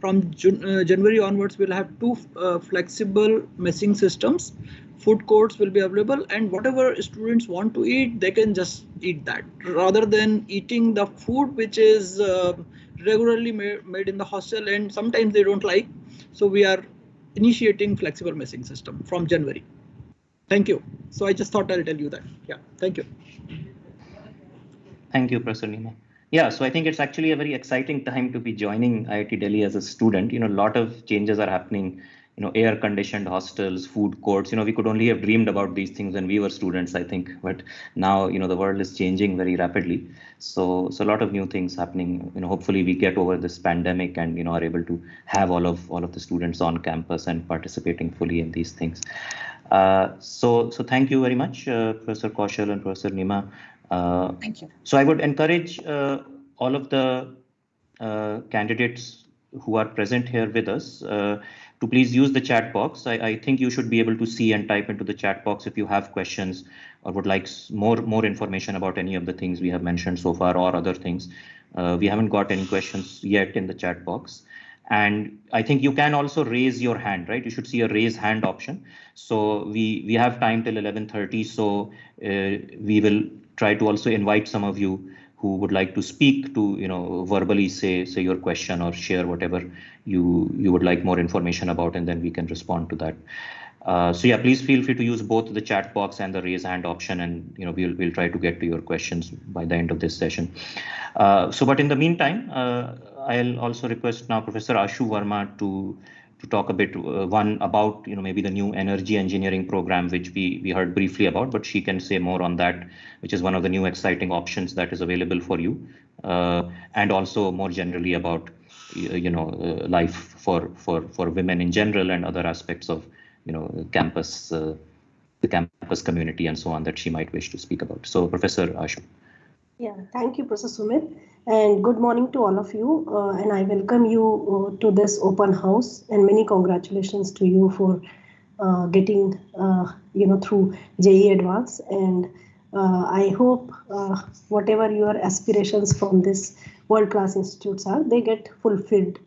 from January onwards, we'll have 2 flexible messing systems. Food courts will be available, and whatever students want to eat, they can just eat that, rather than eating the food which is regularly made in the hostel, and sometimes they don't like. So we are initiating flexible messing system from January. Thank you. So I just thought I'll tell you that. Yeah, thank you. Thank you, Professor Nima. Yeah, so I think it's actually a very exciting time to be joining IIT Delhi as a student. A lot of changes are happening. Air-conditioned hostels, food courts. We could only have dreamed about these things when we were students, I think. But now, the world is changing very rapidly. So a lot of new things happening. Hopefully we get over this pandemic and are able to have all of the students on campus and participating fully in these things. So thank you very much, Professor Kaushal and Professor Nima. Thank you. So I would encourage all of the candidates who are present here with us to please use the chat box. I think you should be able to see and type into the chat box if you have questions or would like more information about any of the things we have mentioned so far or other things. We haven't got any questions yet in the chat box. And I think you can also raise your hand, right? You should see a raise hand option. So we have time till 11:30. So we will try to also invite some of you who would like to speak to, verbally say your question or share whatever you would like more information about, and then we can respond to that. So yeah, please feel free to use both the chat box and the raise hand option, and we'll try to get to your questions by the end of this session. But in the meantime, I'll also request now Professor Ashu Verma to talk a bit, one about, maybe the new energy engineering program, which we heard briefly about, but she can say more on that, which is one of the new exciting options that is available for you, and also more generally about, life for women in general and other aspects of, campus, the campus community and so on that she might wish to speak about. So, Professor Ashu. Yeah, thank you, Professor Sumit, and good morning to all of you. And I welcome you to this open house, and many congratulations to you for getting, through JE Advance. And I hope whatever your aspirations from this world-class institutes are, they get fulfilled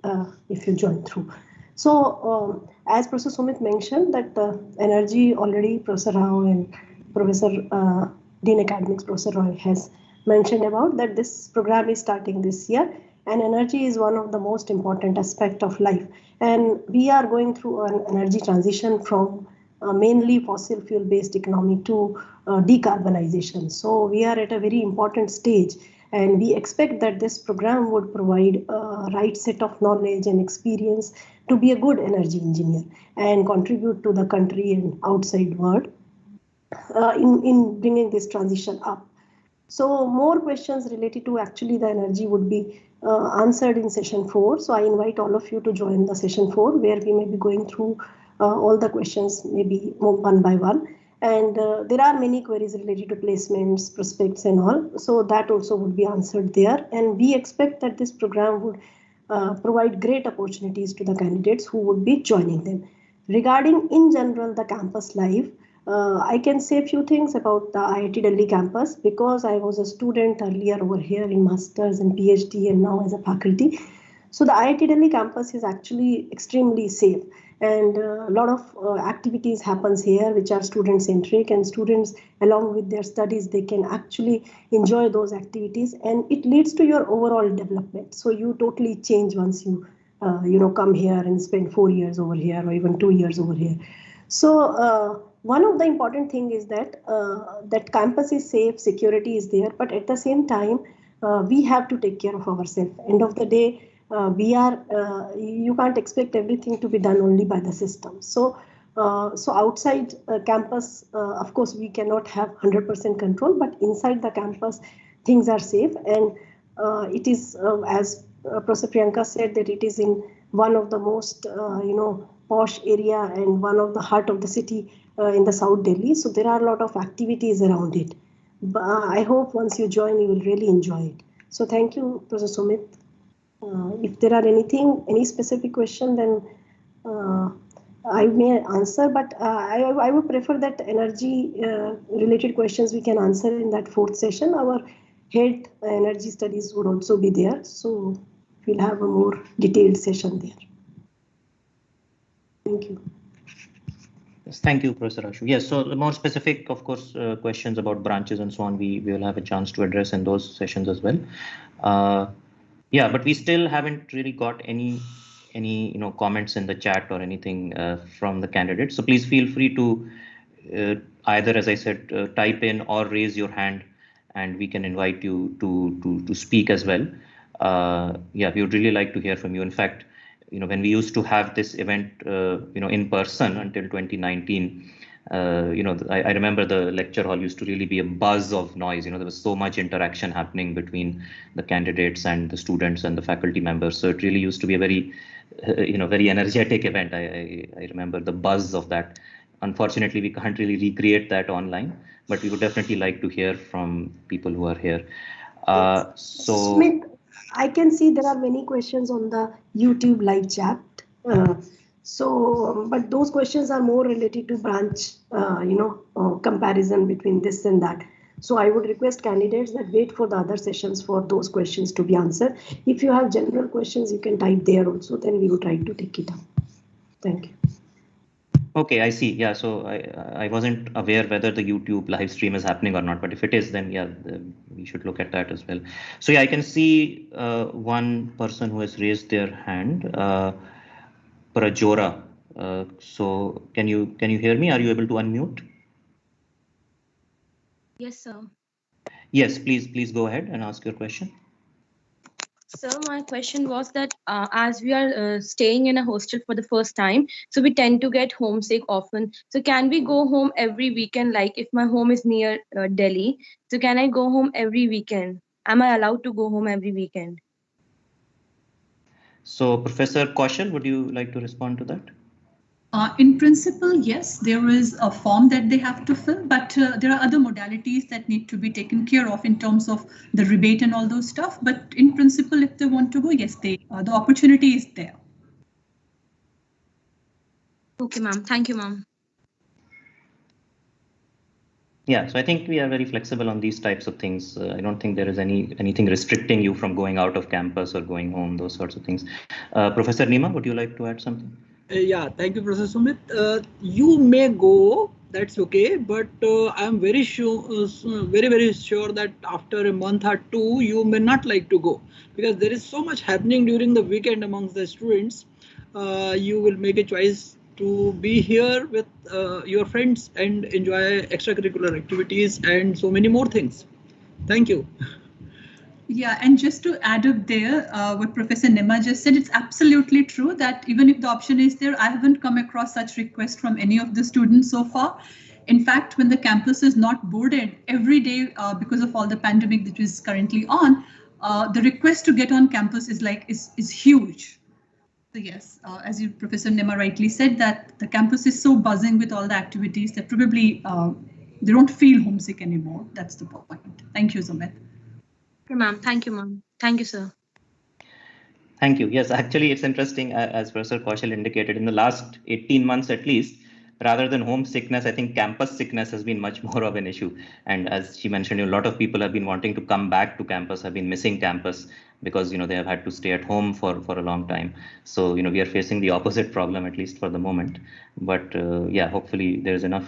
if you join through. So, as Professor Sumit mentioned, that energy already Professor Rao and Professor Dean Academics Professor Roy has mentioned about that this program is starting this year, and energy is one of the most important aspect of life, and we are going through an energy transition from mainly fossil fuel based economy to decarbonization. So we are at a very important stage, and we expect that this program would provide a right set of knowledge and experience to be a good energy engineer and contribute to the country and outside world in bringing this transition up. So more questions related to actually the energy would be answered in session 4. So I invite all of you to join the session 4, where we may be going through all the questions maybe one by one. And there are many queries related to placements, prospects and all. So that also would be answered there. And we expect that this program would provide great opportunities to the candidates who would be joining them. Regarding in general the campus life, I can say a few things about the IIT Delhi campus because I was a student earlier over here in Masters and PhD and now as a faculty. So the IIT Delhi campus is actually extremely safe, and a lot of activities happens here which are student centric, and students along with their studies they can actually enjoy those activities, and it leads to your overall development. So you totally change once you come here and spend 4 years over here or even 2 years over here. So one of the important thing is that that campus is safe, security is there, but at the same time we have to take care of ourselves. End of the day, you can't expect everything to be done only by the system. So outside campus, of course, we cannot have 100% control, but inside the campus, things are safe, and it is as Professor Priyanka said that it is in one of the most posh area and one of the heart of the city in the South Delhi. So there are a lot of activities around it. But I hope once you join, you will really enjoy it. So thank you, Professor Sumit. If there are any specific question, then I may answer, but I would prefer that energy related questions we can answer in that 4th session. Our head energy studies would also be there. So we'll have a more detailed session there. Thank you. Yes, thank you, Professor Ashu. Yes, so the more specific, of course, questions about branches and so on, we will have a chance to address in those sessions as well. Yeah, but we still haven't really got any comments in the chat or anything from the candidates. So please feel free to either, as I said, type in or raise your hand, and we can invite you to speak as well. Yeah, we would really like to hear from you. In fact, when we used to have this event, in person until 2019, I remember the lecture hall used to really be a buzz of noise. There was so much interaction happening between the candidates and the students and the faculty members. So it really used to be a very, very energetic event. I remember the buzz of that. Unfortunately, we can't really recreate that online, but we would definitely like to hear from people who are here. So Smith, I can see there are many questions on the YouTube live chat. But those questions are more related to branch, comparison between this and that. So I would request candidates that wait for the other sessions for those questions to be answered. If you have general questions, you can type there also, then we will try to take it up. Thank you. Okay, I see. Yeah, so I wasn't aware whether the YouTube live stream is happening or not, but if it is, then yeah, we should look at that as well. So yeah, I can see one person who has raised their hand, Prajora. So can you hear me? Are you able to unmute? Yes, sir. Yes, please go ahead and ask your question. Sir, my question was that as we are staying in a hostel for the first time, so we tend to get homesick often. So can we go home every weekend? Like if my home is near Delhi, so can I go home every weekend? Am I allowed to go home every weekend? So Professor Kaushal, would you like to respond to that? In principle, yes, there is a form that they have to fill, but there are other modalities that need to be taken care of in terms of the rebate and all those stuff. But in principle, if they want to go, yes, the opportunity is there. Okay, ma'am. Thank you, ma'am. Yeah, so I think we are very flexible on these types of things. I don't think there is anything restricting you from going out of campus or going home, those sorts of things. Professor Nima, would you like to add something? Yeah, thank you, Professor Sumit. You may go, that's okay, but I'm very sure, very sure that after a month or two, you may not like to go because there is so much happening during the weekend amongst the students. You will make a choice to be here with your friends and enjoy extracurricular activities and so many more things. Thank you. Yeah, and just to add up there, what Professor Nima just said, it's absolutely true that even if the option is there, I haven't come across such requests from any of the students so far. In fact, when the campus is not boarded every day because of all the pandemic that is currently on, the request to get on campus is huge. So yes, as you, Professor Nima rightly said, that the campus is so buzzing with all the activities that probably they don't feel homesick anymore. That's the point. Thank you, Sumit. Okay, ma'am. Thank you, ma'am. Thank you, sir. Thank you. Yes, actually, it's interesting, as Professor Kaushal indicated, in the last 18 months at least, rather than homesickness, I think campus sickness has been much more of an issue. And as she mentioned, a lot of people have been wanting to come back to campus, have been missing campus because they have had to stay at home for a long time. So we are facing the opposite problem, at least for the moment. But yeah, hopefully there is enough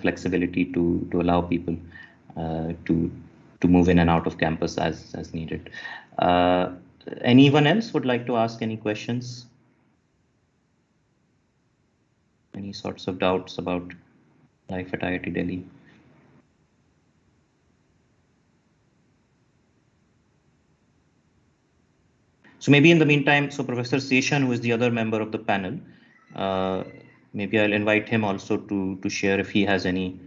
flexibility to allow people to move in and out of campus as needed. Anyone else would like to ask any questions? Any sorts of doubts about life at IIT Delhi? So maybe in the meantime, so Professor Seshan, who is the other member of the panel, maybe I'll invite him also to share if he has any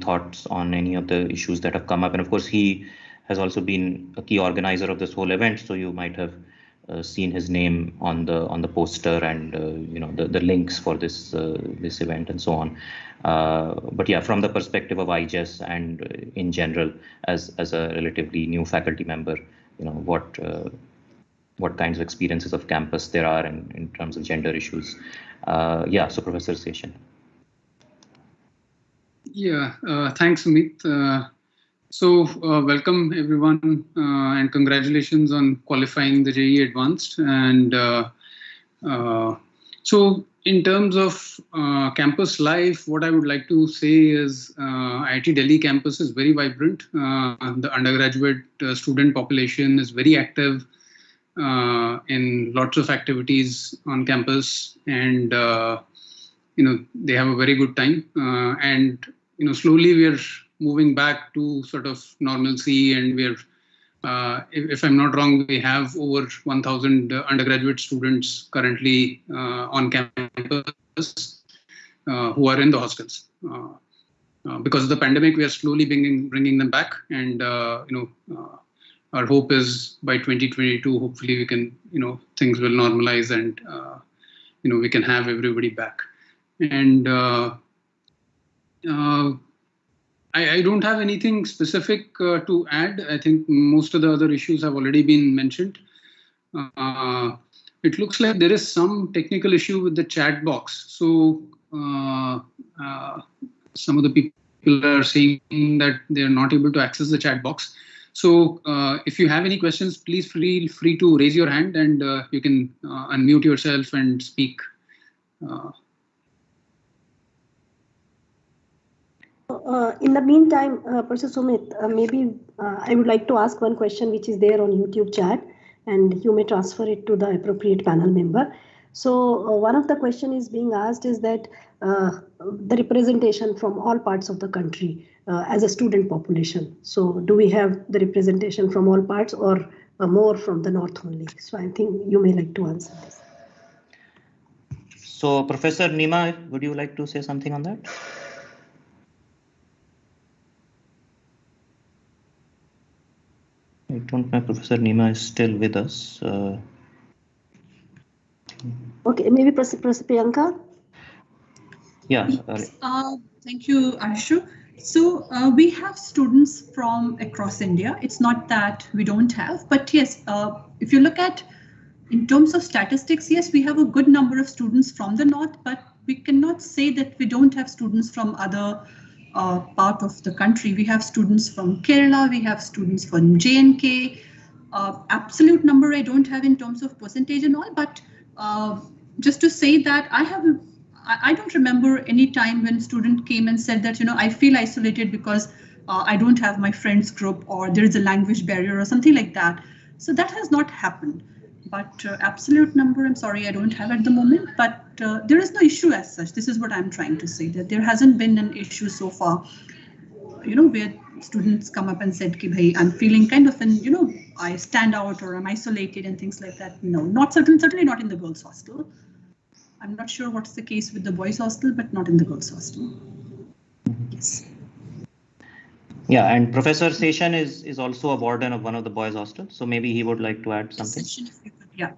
thoughts on any of the issues that have come up. And of course, he has also been a key organizer of this whole event, so you might have seen his name on the poster and the links for this event and so on. But yeah, from the perspective of IGES and in general, as a relatively new faculty member, what kinds of experiences of campus there are in terms of gender issues. Yeah, so Professor Seshan. Yeah, thanks, Sumit. So welcome everyone and congratulations on qualifying the JEE Advanced. And so in terms of campus life, what I would like to say is IIT Delhi campus is very vibrant. The undergraduate student population is very active in lots of activities on campus, and they have a very good time. And slowly we are moving back to sort of normalcy, and we're if I'm not wrong, we have over 1,000 undergraduate students currently on campus who are in the hostels. Because of the pandemic, we are slowly bringing them back, and our hope is by 2022, hopefully we can, things will normalize and we can have everybody back. And I don't have anything specific to add. I think most of the other issues have already been mentioned. It looks like there is some technical issue with the chat box. So some of the people are saying that they're not able to access the chat box. So if you have any questions, please feel free to raise your hand, and you can unmute yourself and speak. In the meantime, Professor Sumit, maybe I would like to ask one question which is there on YouTube chat, and you may transfer it to the appropriate panel member. So one of the question is being asked is that the representation from all parts of the country as a student population. So do we have the representation from all parts, or more from the north only. So I think you may like to answer this. So Professor Nima, would you like to say something on that? I don't know if Professor Nima is still with us. Okay, maybe Professor Priyanka? Yeah. Thank you, Ashu. So we have students from across India. It's not that we don't have, but yes, if you look at in terms of statistics, yes, we have a good number of students from the north, but we cannot say that we don't have students from other part of the country. We have students from Kerala, we have students from J&K. Absolute number I don't have in terms of percentage and all, but just to say that I don't remember any time when student came and said that, I feel isolated because I don't have my friends group or there is a language barrier or something like that. So that has not happened. But absolute number, I'm sorry, I don't have at the moment, but there is no issue as such. This is what I'm trying to say, that there hasn't been an issue so far, where students come up and said, Bhai, I'm feeling kind of I stand out or I'm isolated and things like that. No, not certainly not in the girls' hostel. I'm not sure what's the case with the boys' hostel, but not in the girls' hostel. Yes. Yeah, and Professor Seshan is also a warden of one of the boys' hostels, so maybe he would like to add something. Yeah.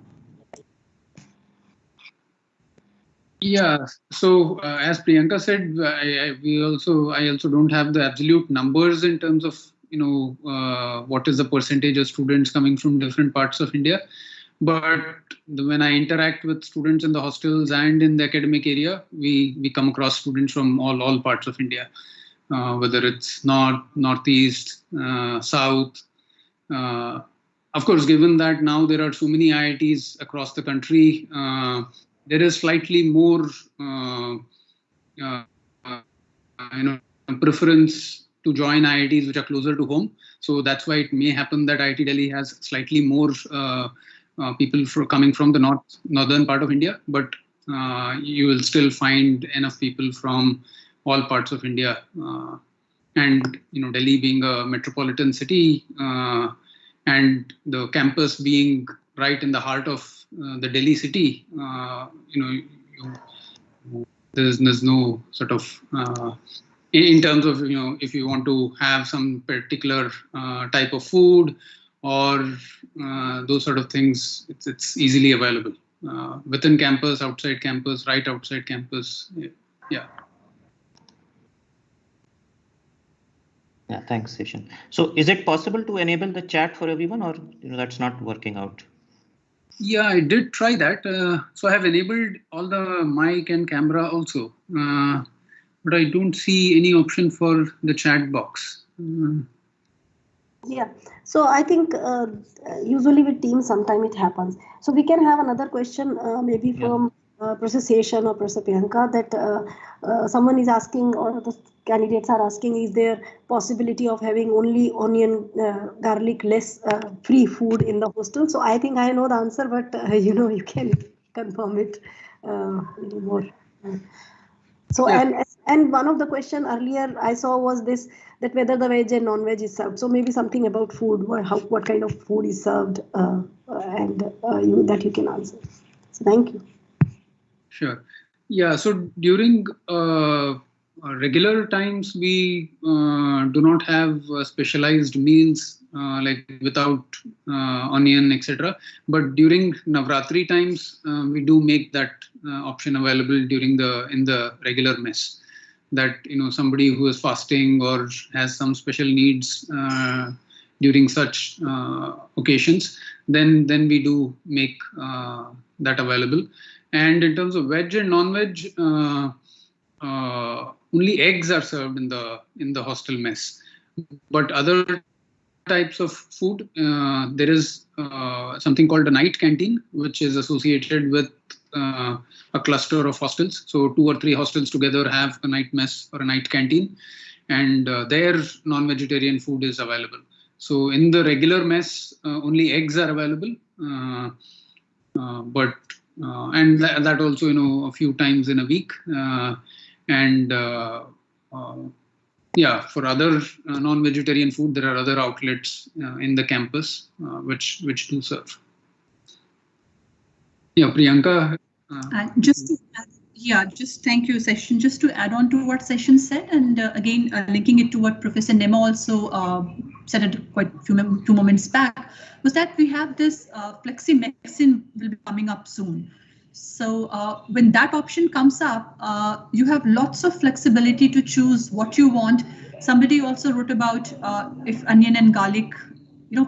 Yeah. So as Priyanka said, I also don't have the absolute numbers in terms of what is the percentage of students coming from different parts of India. But when I interact with students in the hostels and in the academic area, we come across students from all parts of India, whether it's north, northeast, south. Of course, given that now there are so many IITs across the country, there is slightly more preference to join IITs which are closer to home. So that's why it may happen that IIT Delhi has slightly more people coming from the northern part of India, but you will still find enough people from all parts of India. And Delhi being a metropolitan city and the campus being right in the heart of the Delhi city, there's no sort of in terms of if you want to have some particular type of food or those sort of things, it's easily available within campus, outside campus, right outside campus. Yeah. Yeah, thanks, Seshan. So is it possible to enable the chat for everyone, or that's not working out? Yeah, I did try that. So I have enabled all the mic and camera also, but I don't see any option for the chat box. Yeah, so I think usually with Teams, sometimes it happens. So we can have another question, maybe from Professor Seshan or Professor Priyanka, that someone is asking, or the candidates are asking, is there possibility of having only onion, garlic, less free food in the hostel? So I think I know the answer, but you can confirm it a little more. So Yeah. and one of the question earlier I saw was this, that whether the veg and non-veg is served. So maybe something about food, what kind of food is served, and that you can answer. So thank you. Sure. Yeah. So during regular times, we do not have specialized meals like without onion, etc. But during Navratri times, we do make that option available in the regular mess. That somebody who is fasting or has some special needs during such occasions, then we do make that available. And in terms of veg and non-veg, only eggs are served in the hostel mess. But other types of food, there is something called a night canteen, which is associated with a cluster of hostels. So 2 or 3 hostels together have a night mess or a night canteen, and their non-vegetarian food is available. So in the regular mess, only eggs are available, but and that also a few times in a week, and yeah, for other non-vegetarian food, there are other outlets in the campus which do serve. Yeah, Priyanka. Just thank you, Session. Just to add on to what Session said, and again linking it to what Professor Nema also said at quite few moments back, was that we have this flexi medicine will be coming up soon. So when that option comes up, you have lots of flexibility to choose what you want. Somebody also wrote about if onion and garlic,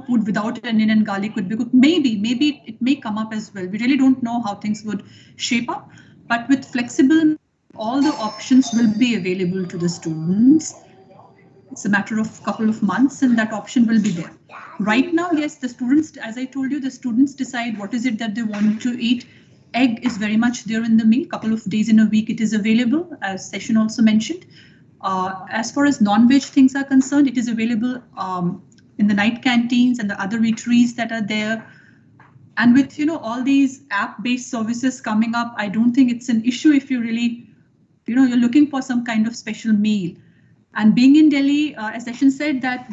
food without onion and garlic would be good. Maybe it may come up as well. We really don't know how things would shape up, but with flexible, all the options will be available to the students. It's a matter of a couple of months and that option will be there. Right now, yes, the students, as I told you, the students decide what is it that they want to eat. Egg is very much there in the meal. Couple of days in a week it is available, as Session also mentioned. As far as non-veg things are concerned, it is available in the night canteens and the other eateries that are there. And with all these app-based services coming up, I don't think it's an issue if you really, you're looking for some kind of special meal. And being in Delhi, as Session said, that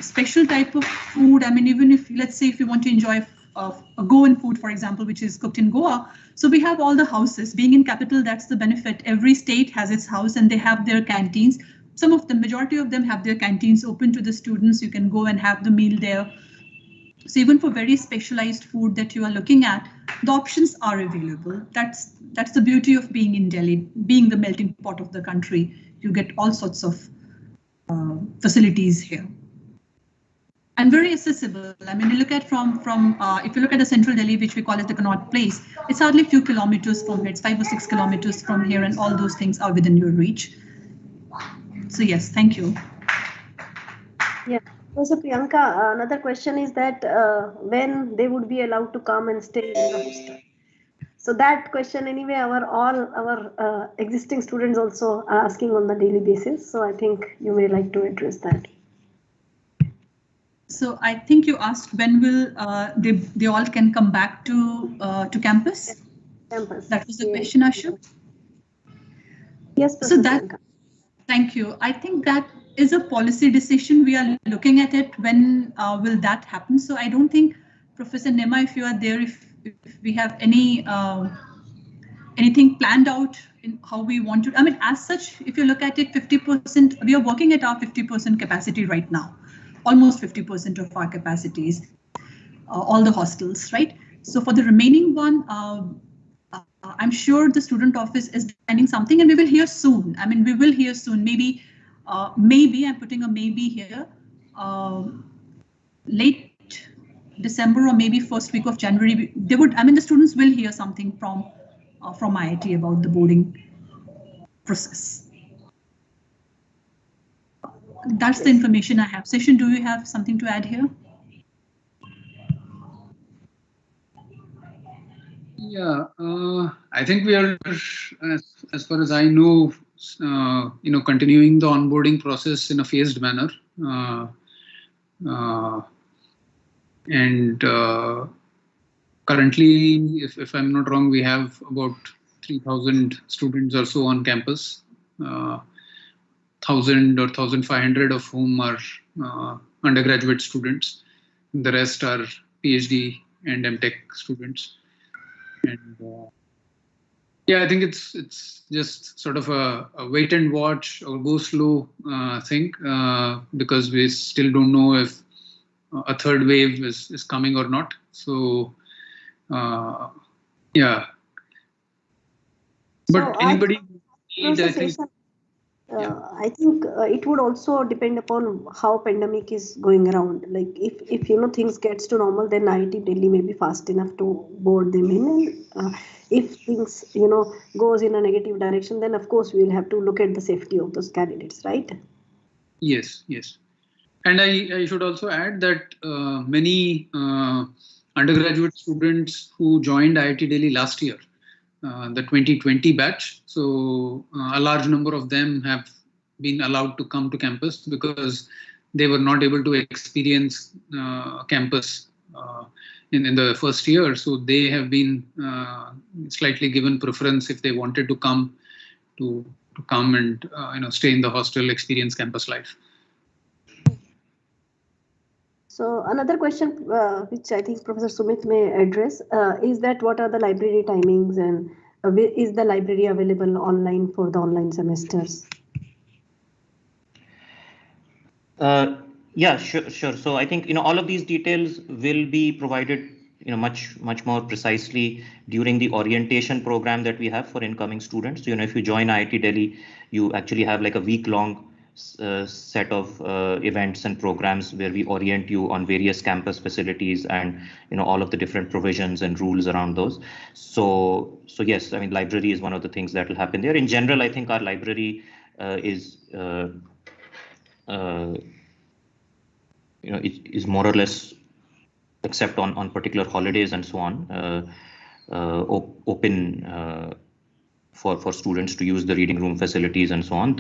special type of food, I mean, even if, let's say, if you want to enjoy a Goan food, for example, which is cooked in Goa, so we have all the houses. Being in capital, that's the benefit. Every state has its house and they have their canteens. Some of the majority of them have their canteens open to the students. You can go and have the meal there. So even for very specialized food that you are looking at, the options are available. That's the beauty of being in Delhi, being the melting pot of the country. You get all sorts of facilities here. And very accessible. I mean, you look at if you look at the central Delhi, which we call it the Connaught Place, it's hardly a few kilometers from here. It's 5 or 6 kilometers from here, and all those things are within your reach. So yes, thank you. Yeah. So Priyanka, another question is that when they would be allowed to come and stay in the hostel. So that question anyway, all our existing students also are asking on the daily basis. So I think you may like to address that. So I think you asked when will they all can come back to campus? Campus. That was the question, Ashu? Yes. So thank you. I think that is a policy decision. We are looking at it. When will that happen? So I don't think, Professor Nema, if you are there, if we have anything planned out in how we want to. I mean, as such, if you look at it, 50%, we are working at our 50% capacity right now. Almost 50% of our capacities, all the hostels, right? So for the remaining one, I'm sure the student office is planning something and we will hear soon. I mean, we will hear soon. Maybe I'm putting a maybe here, late December or maybe first week of January. The students will hear something from IIT about the boarding process. That's the information I have. Session, do you have something to add here? Yeah, I think we are, as far as I know, continuing the onboarding process in a phased manner. And currently, if I'm not wrong, we have about 3,000 students or so on campus. 1,000 or 1,500 of whom are undergraduate students. The rest are PhD and MTech students. And yeah, I think it's just sort of a wait and watch or go slow thing because we still don't know if a third wave is coming or not. So yeah. But anybody need, I think. I think it would also depend upon how pandemic is going around. Like if things gets to normal, then IIT Delhi may be fast enough to board them in. And if things goes in a negative direction, then of course we'll have to look at the safety of those candidates, right? Yes. And I should also add that many undergraduate students who joined IIT Delhi last year, the 2020 batch. So a large number of them have been allowed to come to campus because they were not able to experience campus in the first year. So they have been slightly given preference if they wanted to come to come and stay in the hostel, experience campus life. So another question which I think Professor Sumit may address is that what are the library timings, and is the library available online for the online semesters? Yeah, sure. So I think all of these details will be provided much more precisely during the orientation program that we have for incoming students. So, if you join IIT Delhi, you actually have like a week-long set of events and programs where we orient you on various campus facilities and all of the different provisions and rules around those. So yes, I mean, library is one of the things that will happen there. In general, I think our library is it is more or less, except on particular holidays and so on, open for students to use the reading room facilities and so on.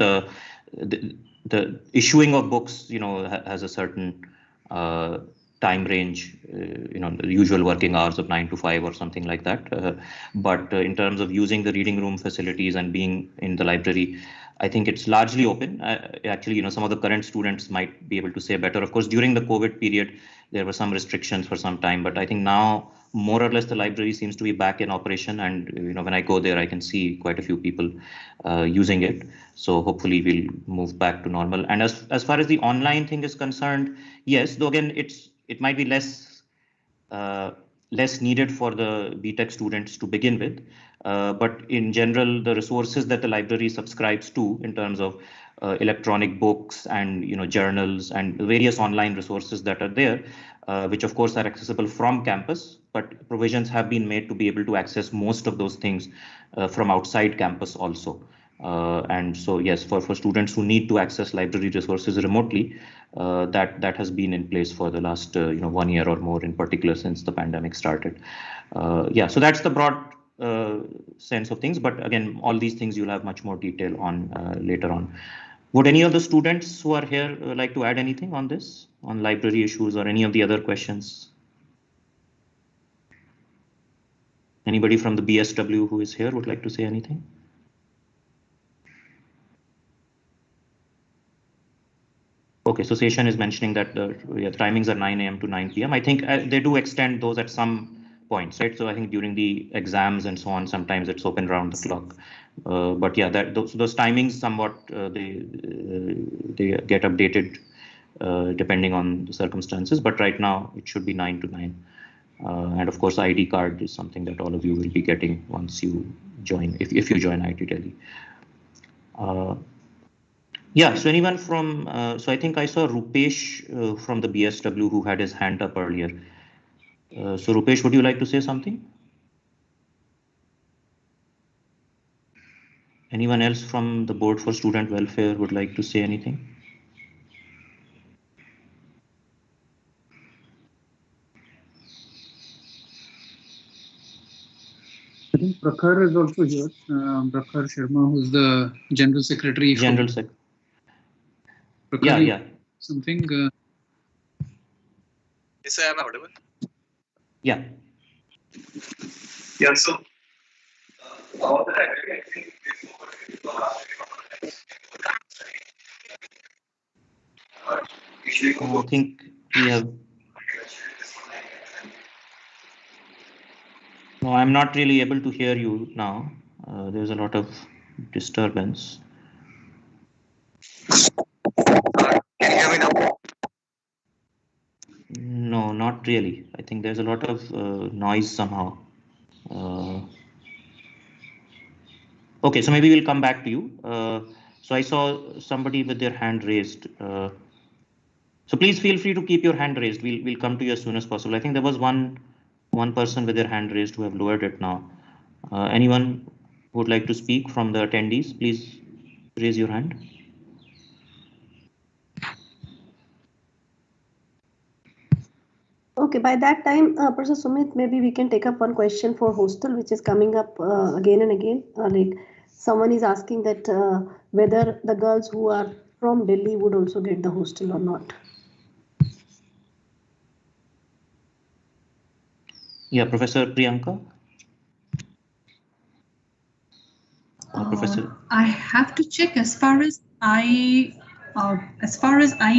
The issuing of books, has a certain time range, the usual working hours of 9 to 5 or something like that. But in terms of using the reading room facilities and being in the library, I think it's largely open. Actually, some of the current students might be able to say better. Of course, during the COVID period, there were some restrictions for some time, but I think now more or less the library seems to be back in operation. And when I go there, I can see quite a few people using it. So hopefully we'll move back to normal. And as far as the online thing is concerned, yes, though again it might be less needed for the BTech students to begin with. But in general, the resources that the library subscribes to in terms of electronic books and journals and various online resources that are there, which of course are accessible from campus, but provisions have been made to be able to access most of those things from outside campus also. And so yes, for students who need to access library resources remotely, that has been in place for the last 1 year or more, in particular since the pandemic started. Yeah, so that's the broad sense of things. But again, all these things you'll have much more detail on later on. Would any of the students who are here like to add anything on this, on library issues or any of the other questions? Anybody from the BSW who is here would like to say anything? Okay, so Seshan is mentioning that the timings are 9 a.m. to 9 p.m. I think they do extend those at some points, right? So I think during the exams and so on, sometimes it's open around the clock. But yeah, those timings somewhat they get updated depending on the circumstances. But right now it should be 9 to 9. And of course, ID card is something that all of you will be getting once you join, if you join IIT Delhi. Yeah, so anyone from, so I think I saw Rupesh from the BSW who had his hand up earlier. So Rupesh, would you like to say something? Anyone else from the Board for Student Welfare would like to say anything? I think Prakhar is also here. Prakhar Sharma, who's the General Secretary. General Secretary. Prakhar, Yeah. Something. Yes, I am audible. Yeah. Yeah, so all that I think we have. No, I'm not really able to hear you now. There's a lot of disturbance. Can you hear me now? No, not really. I think there's a lot of noise somehow. Okay, so maybe we'll come back to you. So I saw somebody with their hand raised. So please feel free to keep your hand raised. We'll come to you as soon as possible. I think there was one person with their hand raised who have lowered it now. Anyone who would like to speak from the attendees, please raise your hand. Okay, by that time, Professor Sumit, maybe we can take up one question for hostel, which is coming up again and again. Like someone is asking that whether the girls who are from Delhi would also get the hostel or not. Yeah, Professor Priyanka. Professor. I have to check. As far as I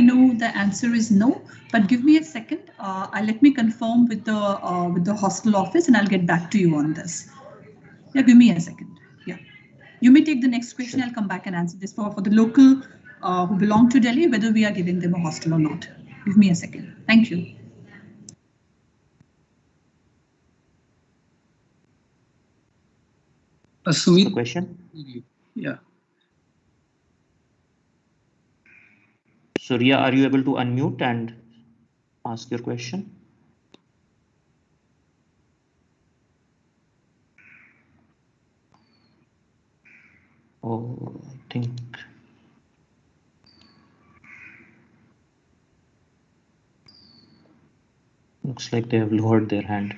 know, the answer is no. But give me a second. Let me confirm with the hostel office, and I'll get back to you on this. Yeah, give me a second. Yeah, you may take the next question. Sure. I'll come back and answer this for the local who belong to Delhi, whether we are giving them a hostel or not. Give me a second. Thank you. Sumit, question? Yeah. So Ria, are you able to unmute and ask your question? Oh, I think looks like they have lowered their hand.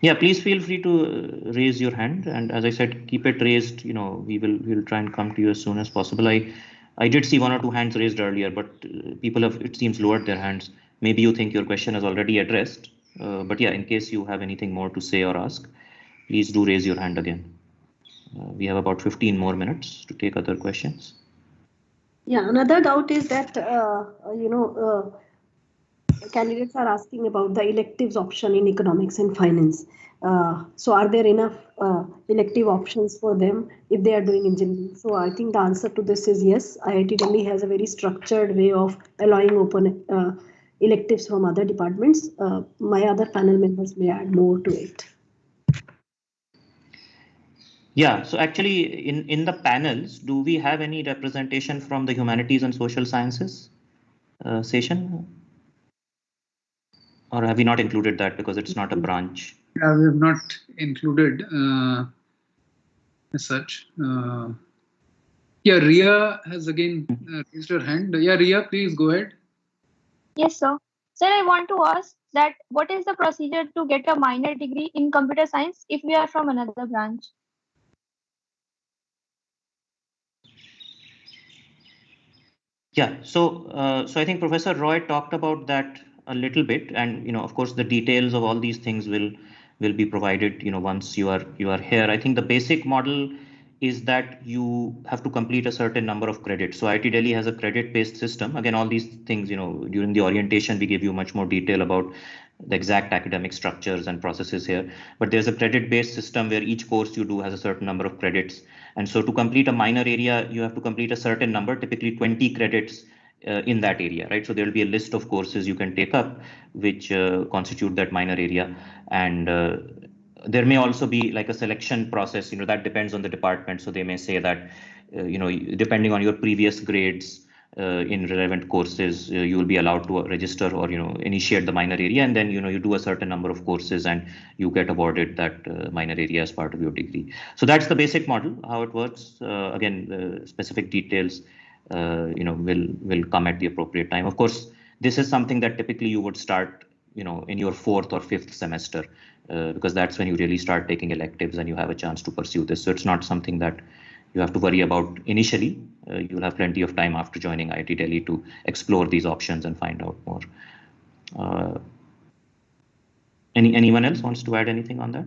Yeah, please feel free to raise your hand, and as I said, keep it raised. We'll try and come to you as soon as possible. I did see one or two hands raised earlier, but people have, it seems, lowered their hands. Maybe you think your question is already addressed, but yeah, in case you have anything more to say or ask, please do raise your hand again. We have about 15 more minutes to take other questions. Yeah, another doubt is that candidates are asking about the electives option in economics and finance. So are there enough elective options for them if they are doing engineering? So I think the answer to this is yes. IIT Delhi has a very structured way of allowing open electives from other departments. My other panel members may add more to it. Yeah, so actually in the panels, do we have any representation from the humanities and social sciences session? Or have we not included that because it's not a branch? Yeah, we have not included as such. Yeah, Ria has again raised her hand. Yeah, Ria, please go ahead. Yes, sir. Sir, I want to ask that what is the procedure to get a minor degree in computer science if we are from another branch? Yeah, so I think Professor Roy talked about that a little bit, and of course the details of all these things will be provided once you are here. I think the basic model is that you have to complete a certain number of credits. So IIT Delhi has a credit-based system. Again, all these things, during the orientation we give you much more detail about the exact academic structures and processes here. But there's a credit-based system where each course you do has a certain number of credits. And so to complete a minor area, you have to complete a certain number, typically 20 credits in that area, right? So there will be a list of courses you can take up, which constitute that minor area. And there may also be like a selection process, that depends on the department. So they may say that, depending on your previous grades, in relevant courses, you will be allowed to register or initiate the minor area, and then you do a certain number of courses and you get awarded that minor area as part of your degree. So that's the basic model, how it works. Again, the specific details will come at the appropriate time. Of course, this is something that typically you would start in your 4th or 5th semester, because that's when you really start taking electives and you have a chance to pursue this. So it's not something that you have to worry about initially. You'll have plenty of time after joining IIT Delhi to explore these options and find out more. Anyone else wants to add anything on that?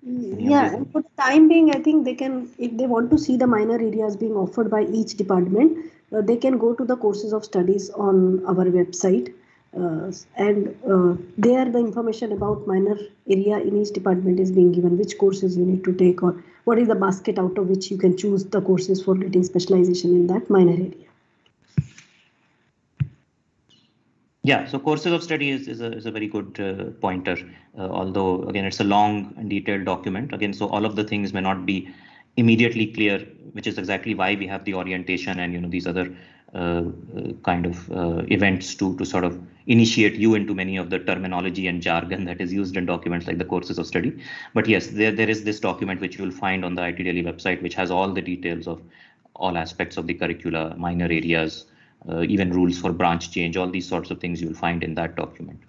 Yeah, and for the time being, I think they can, if they want to see the minor areas being offered by each department, they can go to the courses of studies on our website. And there the information about minor area in each department is being given, which courses you need to take, or what is the basket out of which you can choose the courses for getting specialization in that minor area. Yeah, so courses of study is a very good pointer, although again it's a long and detailed document. Again, so all of the things may not be immediately clear, which is exactly why we have the orientation and these other kind of events to sort of initiate you into many of the terminology and jargon that is used in documents like the courses of study. But yes, there is this document which you will find on the IIT Delhi website, which has all the details of all aspects of the curricula, minor areas, even rules for branch change, all these sorts of things you'll find in that document.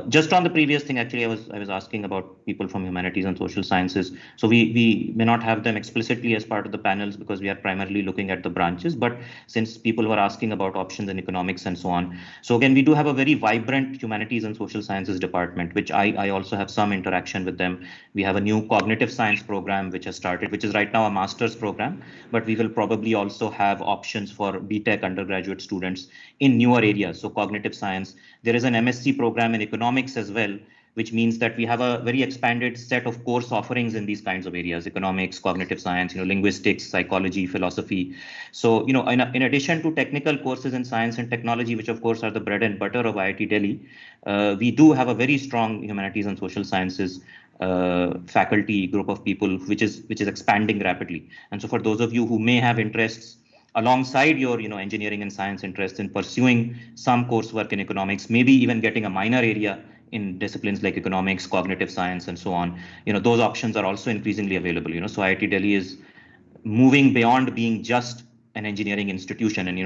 Just on the previous thing, actually, I was asking about people from humanities and social sciences. So we may not have them explicitly as part of the panels because we are primarily looking at the branches. But since people were asking about options in economics and so on, so again, we do have a very vibrant humanities and social sciences department, which I also have some interaction with them. We have a new cognitive science program which has started, which is right now a master's program, but we will probably also have options for BTech undergraduate students in newer areas. So cognitive science, there is an MSc program in economics as well, which means that we have a very expanded set of course offerings in these kinds of areas: economics, cognitive science, linguistics, psychology, philosophy. So, in addition to technical courses in science and technology, which of course are the bread and butter of IIT Delhi, we do have a very strong humanities and social sciences faculty group of people, which is expanding rapidly. And so for those of you who may have interests alongside your engineering and science interests in pursuing some coursework in economics, maybe even getting a minor area in disciplines like economics, cognitive science, and so on, those options are also increasingly available. So IIT Delhi is moving beyond being just an engineering institution, and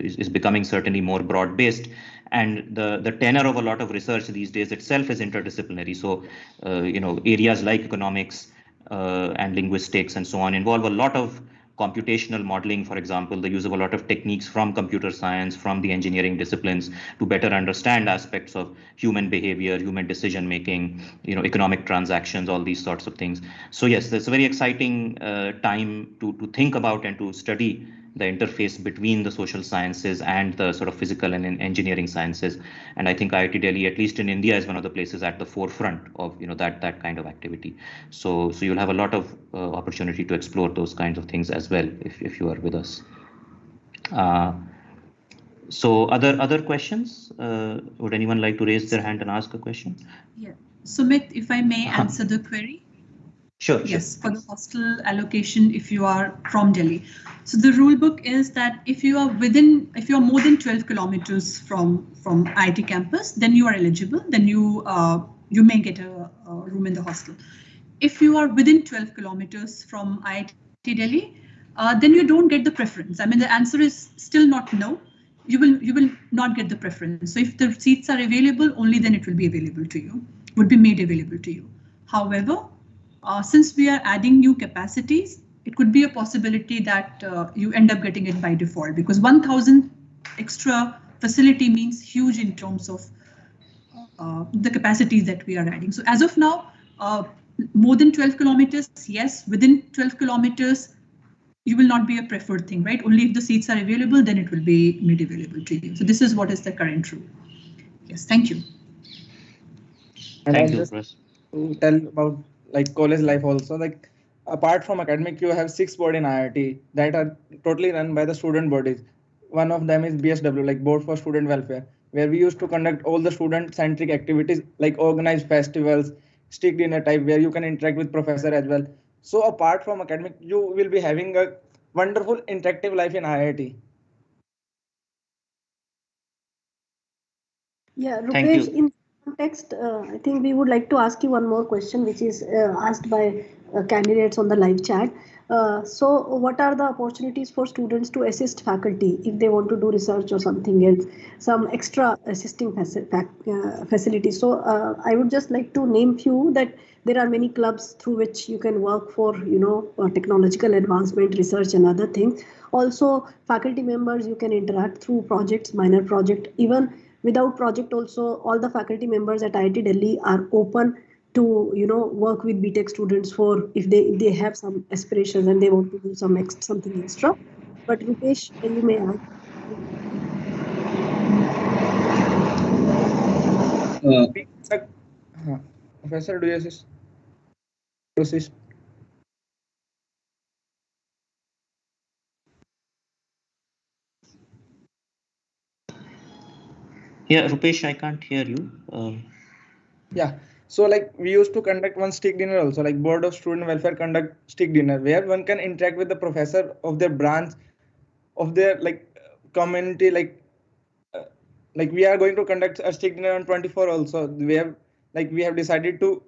is becoming certainly more broad based. And the tenor of a lot of research these days itself is interdisciplinary. So areas like economics and linguistics and so on involve a lot of computational modeling, for example, the use of a lot of techniques from computer science, from the engineering disciplines, to better understand aspects of human behavior, human decision making, economic transactions, all these sorts of things. So yes, that's a very exciting time to think about and to study the interface between the social sciences and the sort of physical and engineering sciences. And I think IIT Delhi, at least in India, is one of the places at the forefront of that kind of activity. So you'll have a lot of opportunity to explore those kinds of things as well if you are with us. So other questions? Would anyone like to raise their hand and ask a question? Yeah. Sumit, if I may answer the query. Sure. Yes, for the hostel allocation, if you are from Delhi. So the rule book is that if you are more than 12 kilometers from IIT campus, then you are eligible. Then you may get a room in the hostel. If you are within 12 kilometers from IIT Delhi, then you don't get the preference. I mean, the answer is still not no. You will not get the preference. So if the seats are available, only then it will be available to you, would be made available to you. However, since we are adding new capacities, it could be a possibility that you end up getting it by default, because 1,000 extra facility means huge in terms of the capacities that we are adding. So as of now, more than 12 kilometers, yes. Within 12 kilometers, you will not be a preferred thing, right? Only if the seats are available, then it will be made available to you. So this is what is the current rule. Yes, thank you. And thank I'll you, just Chris. tell about like college life also. Like apart from academic, you have 6 board in IIT that are totally run by the student bodies. One of them is BSW, like Board for Student Welfare, where we used to conduct all the student-centric activities like organize festivals, stick dinner type, where you can interact with professor as well. So apart from academic, you will be having a wonderful interactive life in IIT. Yeah, Thank Rupesh, you. in context, I think we would like to ask you one more question, which is asked by candidates on the live chat. So what are the opportunities for students to assist faculty if they want to do research or something else, some extra assisting facilities? So I would just like to name few that there are many clubs through which you can work for, technological advancement, research and other things. Also, faculty members, you can interact through projects, minor project, even without project also, all the faculty members at IIT Delhi are open to work with BTech students for if they have some aspirations and they want to do something extra. But Rupesh, you may add. Professor, do you assist? Yeah, Rupesh, I can't hear you. Yeah. So like we used to conduct one stick dinner also, like Board of Student Welfare conduct stick dinner where one can interact with the professor of their branch, of their community. Like we are going to conduct a stick dinner on 24 also. We have decided to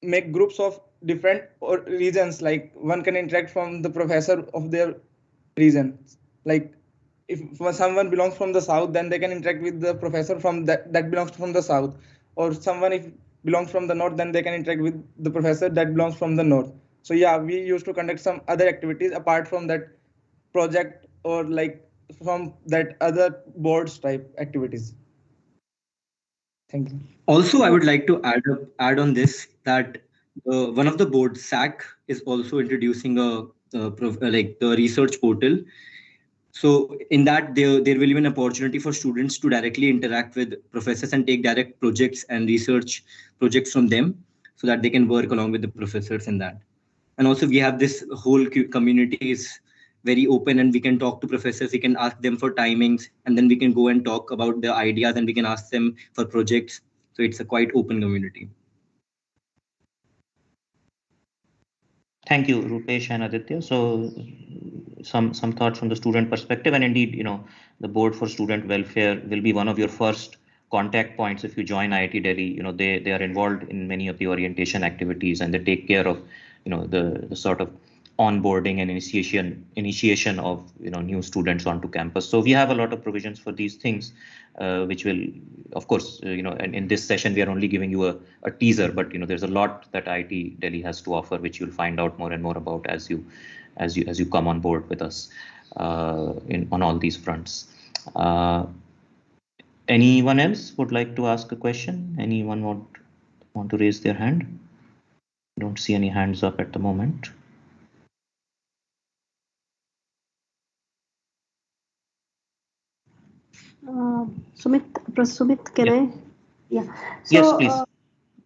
make groups of different regions. Like one can interact from the professor of their region. Like if someone belongs from the south, then they can interact with the professor from that belongs from the south, or someone if belongs from the north, then they can interact with the professor that belongs from the north. So yeah, we used to conduct some other activities apart from that project, or like from that other boards type activities. Thank you. Also, I would like to add on this that one of the boards, SAC, is also introducing like the research portal. So in that, there will be an opportunity for students to directly interact with professors and take direct projects and research projects from them, so that they can work along with the professors in that. And also, we have this whole community is very open, and we can talk to professors. We can ask them for timings, and then we can go and talk about the ideas, and we can ask them for projects. So it's a quite open community. Thank you, Rupesh and Aditya. So some thoughts from the student perspective, and indeed, the Board for Student Welfare will be one of your first contact points if you join IIT Delhi. They are involved in many of the orientation activities, and they take care of the sort of onboarding and initiation of new students onto campus. So we have a lot of provisions for these things, which will, of course, and in this session we are only giving you a teaser, but there's a lot that IIT Delhi has to offer, which you'll find out more and more about as you come on board with us on all these fronts. Anyone else would like to ask a question? Anyone want to raise their hand? Don't see any hands up at the moment. Sumit, can I? Yeah. So, yes, please.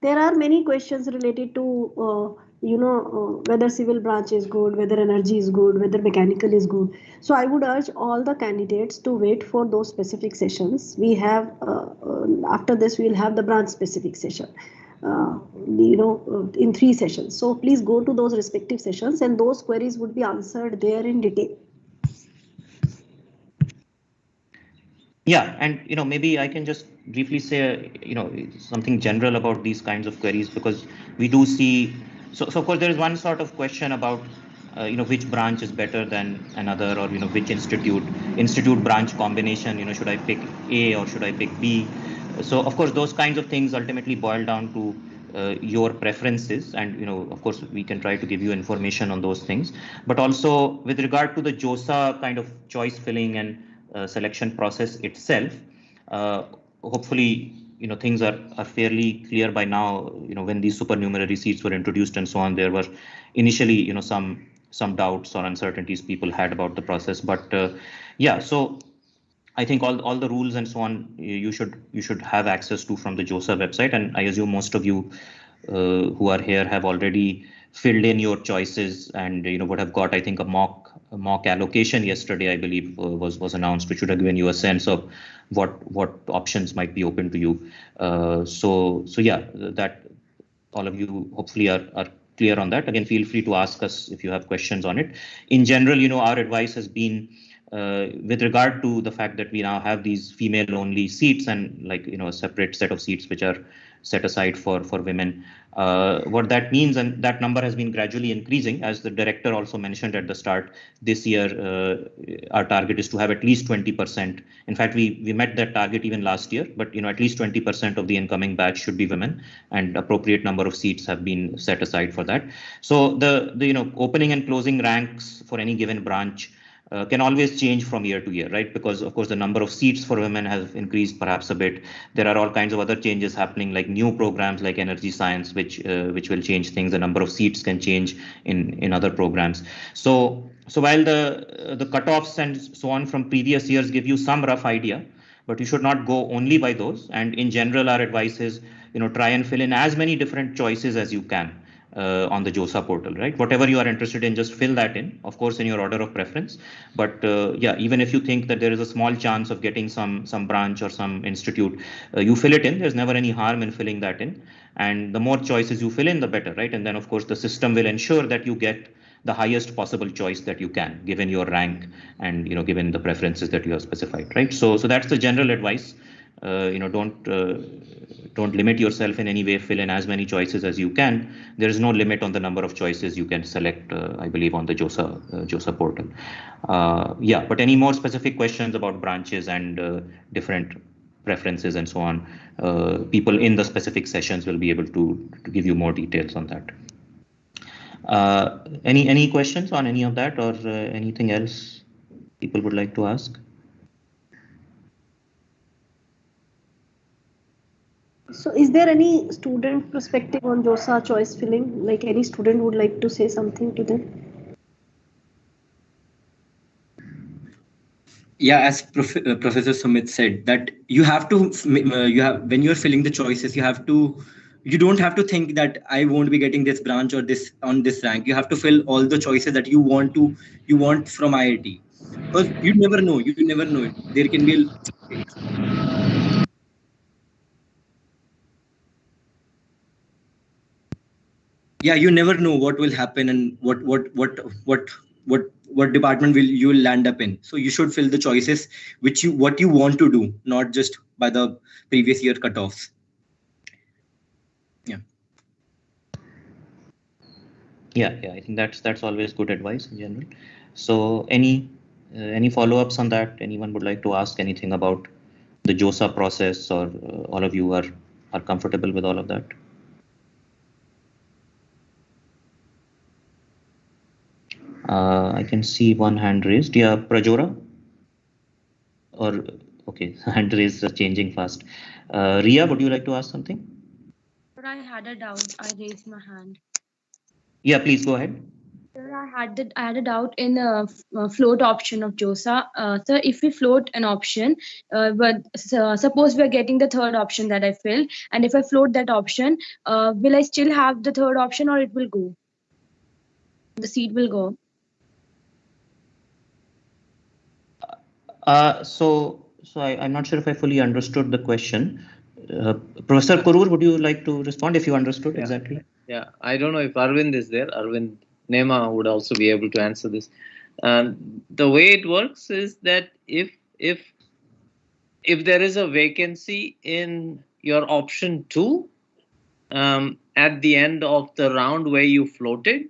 There are many questions related to, whether civil branch is good, whether energy is good, whether mechanical is good. So I would urge all the candidates to wait for those specific sessions. We have, after this, we'll have the branch specific session. In 3 sessions. So please go to those respective sessions, and those queries would be answered there in detail. Yeah, and maybe I can just briefly say something general about these kinds of queries, because we do see. So of course there is one sort of question about which branch is better than another, or which institute branch combination. Should I pick A or should I pick B? So of course those kinds of things ultimately boil down to your preferences, and of course we can try to give you information on those things. But also with regard to the JOSA kind of choice filling and selection process itself, hopefully things are fairly clear by now. When these supernumerary seats were introduced and so on, there were initially some doubts or uncertainties people had about the process, but yeah, so I think all the rules and so on you should have access to from the JOSA website, and I assume most of you who are here have already filled in your choices, and would have got, I think, a mock allocation yesterday, I believe, was announced, which would have given you a sense of what options might be open to you. So yeah, that all of you hopefully are clear on that. Again, feel free to ask us if you have questions on it. In general, our advice has been, with regard to the fact that we now have these female only seats, and a separate set of seats which are set aside for women, what that means, and that number has been gradually increasing, as the director also mentioned at the start. This year our target is to have at least 20%. In fact, we met that target even last year, but at least 20% of the incoming batch should be women, and appropriate number of seats have been set aside for that. So the opening and closing ranks for any given branch can always change from year to year, right? Because of course the number of seats for women has increased perhaps a bit. There are all kinds of other changes happening, like new programs like energy science, which will change things. The number of seats can change in other programs. So while the cutoffs and so on from previous years give you some rough idea, but you should not go only by those. And in general, our advice is try and fill in as many different choices as you can on the JOSA portal, right? Whatever you are interested in, just fill that in, of course, in your order of preference. But yeah, even if you think that there is a small chance of getting some branch or some institute, you fill it in. There's never any harm in filling that in. And the more choices you fill in, the better, right? And then, of course, the system will ensure that you get the highest possible choice that you can, given your rank and given the preferences that you have specified, right? So that's the general advice. don't limit yourself in any way. Fill in as many choices as you can. There is no limit on the number of choices you can select, I believe, on the JOSA portal. Yeah, but any more specific questions about branches and different preferences and so on, people in the specific sessions will be able to give you more details on that. Any questions on any of that, or anything else people would like to ask? So is there any student perspective on JOSA choice filling? Like any student would like to say something to them? Yeah, as Professor Sumit said, that you have to, when you're filling the choices, you don't have to think that I won't be getting this branch or this on this rank. You have to fill all the choices that you want from IIT, because you never know. There can be mistakes. Yeah, you never know what will happen and what department you will land up in. So you should fill the choices what you want to do, not just by the previous year cutoffs. Yeah, I think that's always good advice in general. So any follow-ups on that? Anyone would like to ask anything about the JOSA process, or all of you are comfortable with all of that? I can see one hand raised. Yeah, Prajora? Or okay, hand raised are changing fast. Ria, would you like to ask something? Sir, I had a doubt. I raised my hand. Yeah, please go ahead. Sir, I had a doubt in float option of JOSA. Sir, if we float an option, but suppose we are getting the third option that I filled, and if I float that option, will I still have the third option, or it will go? The seat will go. So I'm not sure if I fully understood the question. Professor Kurur, would you like to respond if you understood exactly? Yeah, I don't know if Arvind is there. Arvind Nema would also be able to answer this. The way it works is that if there is a vacancy in your option 2 at the end of the round where you floated,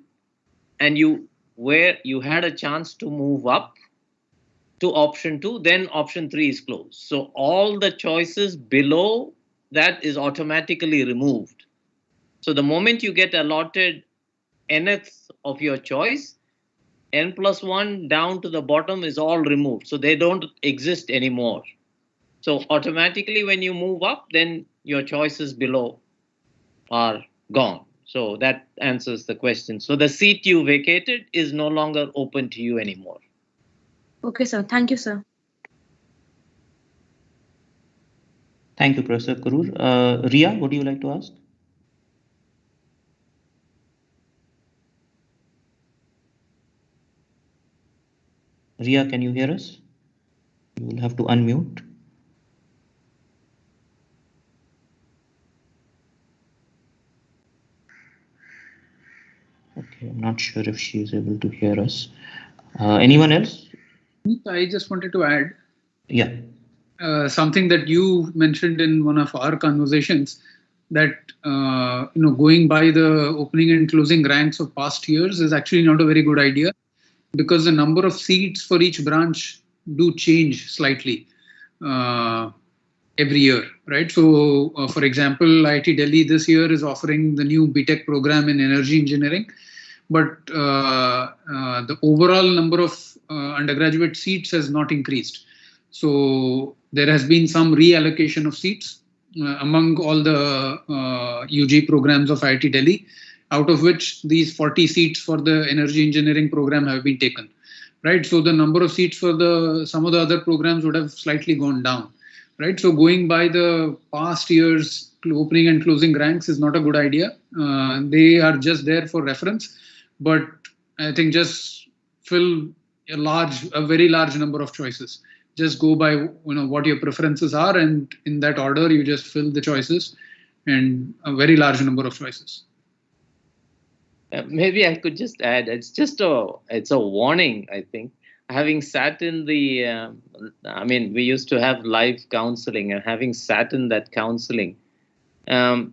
and where you had a chance to move up to option 2, then option 3 is closed. So all the choices below that is automatically removed. So the moment you get allotted nth of your choice, n+1 down to the bottom is all removed. So they don't exist anymore. So automatically when you move up, then your choices below are gone. So that answers the question. So the seat you vacated is no longer open to you anymore. Okay, sir. Thank you, sir. Thank you, Professor Kurur. Ria, would you like to ask? Ria, can you hear us? You will have to unmute. Okay, I'm not sure if she is able to hear us. Anyone else? I just wanted to add. Yeah. Something that you mentioned in one of our conversations, that going by the opening and closing ranks of past years is actually not a very good idea, because the number of seats for each branch do change slightly every year, right? So, for example, IIT Delhi this year is offering the new BTech program in energy engineering, but the overall number of undergraduate seats has not increased. So there has been some reallocation of seats among all the UG programs of IIT Delhi, out of which these 40 seats for the energy engineering program have been taken, right? So the number of seats for some of the other programs would have slightly gone down, right? So going by the past year's opening and closing ranks is not a good idea. They are just there for reference, but I think just fill a very large number of choices. Just go by what your preferences are, and in that order you just fill the choices, and a very large number of choices. Maybe I could just add, it's a warning, I think. having sat in the, I mean, we used to have live counseling, and having sat in that counseling, well,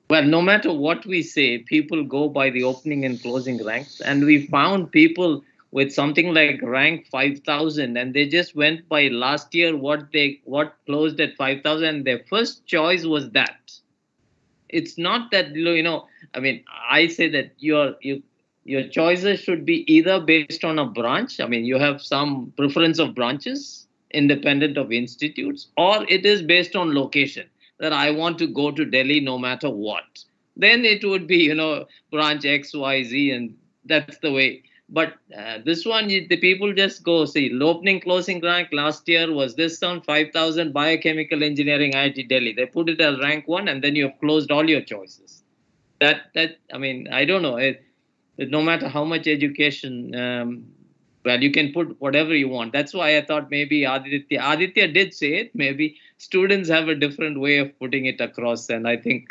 no matter what we say, people go by the opening and closing ranks. And we found people with something like rank 5,000, and they just went by last year what closed at 5,000. Their first choice was that. It's not that, I mean, I say that your choices should be either based on a branch. I mean, you have some preference of branches independent of institutes, or it is based on location, that I want to go to Delhi no matter what. Then it would be, branch X, Y, Z, and that's the way. But this one, the people just go, see, opening, closing rank last year was this one, 5,000, biochemical engineering, IIT Delhi. They put it as rank 1, and then you have closed all your choices. That I mean, I don't know. No matter how much education, well, you can put whatever you want. That's why I thought maybe Aditya did say it. Maybe students have a different way of putting it across, and I think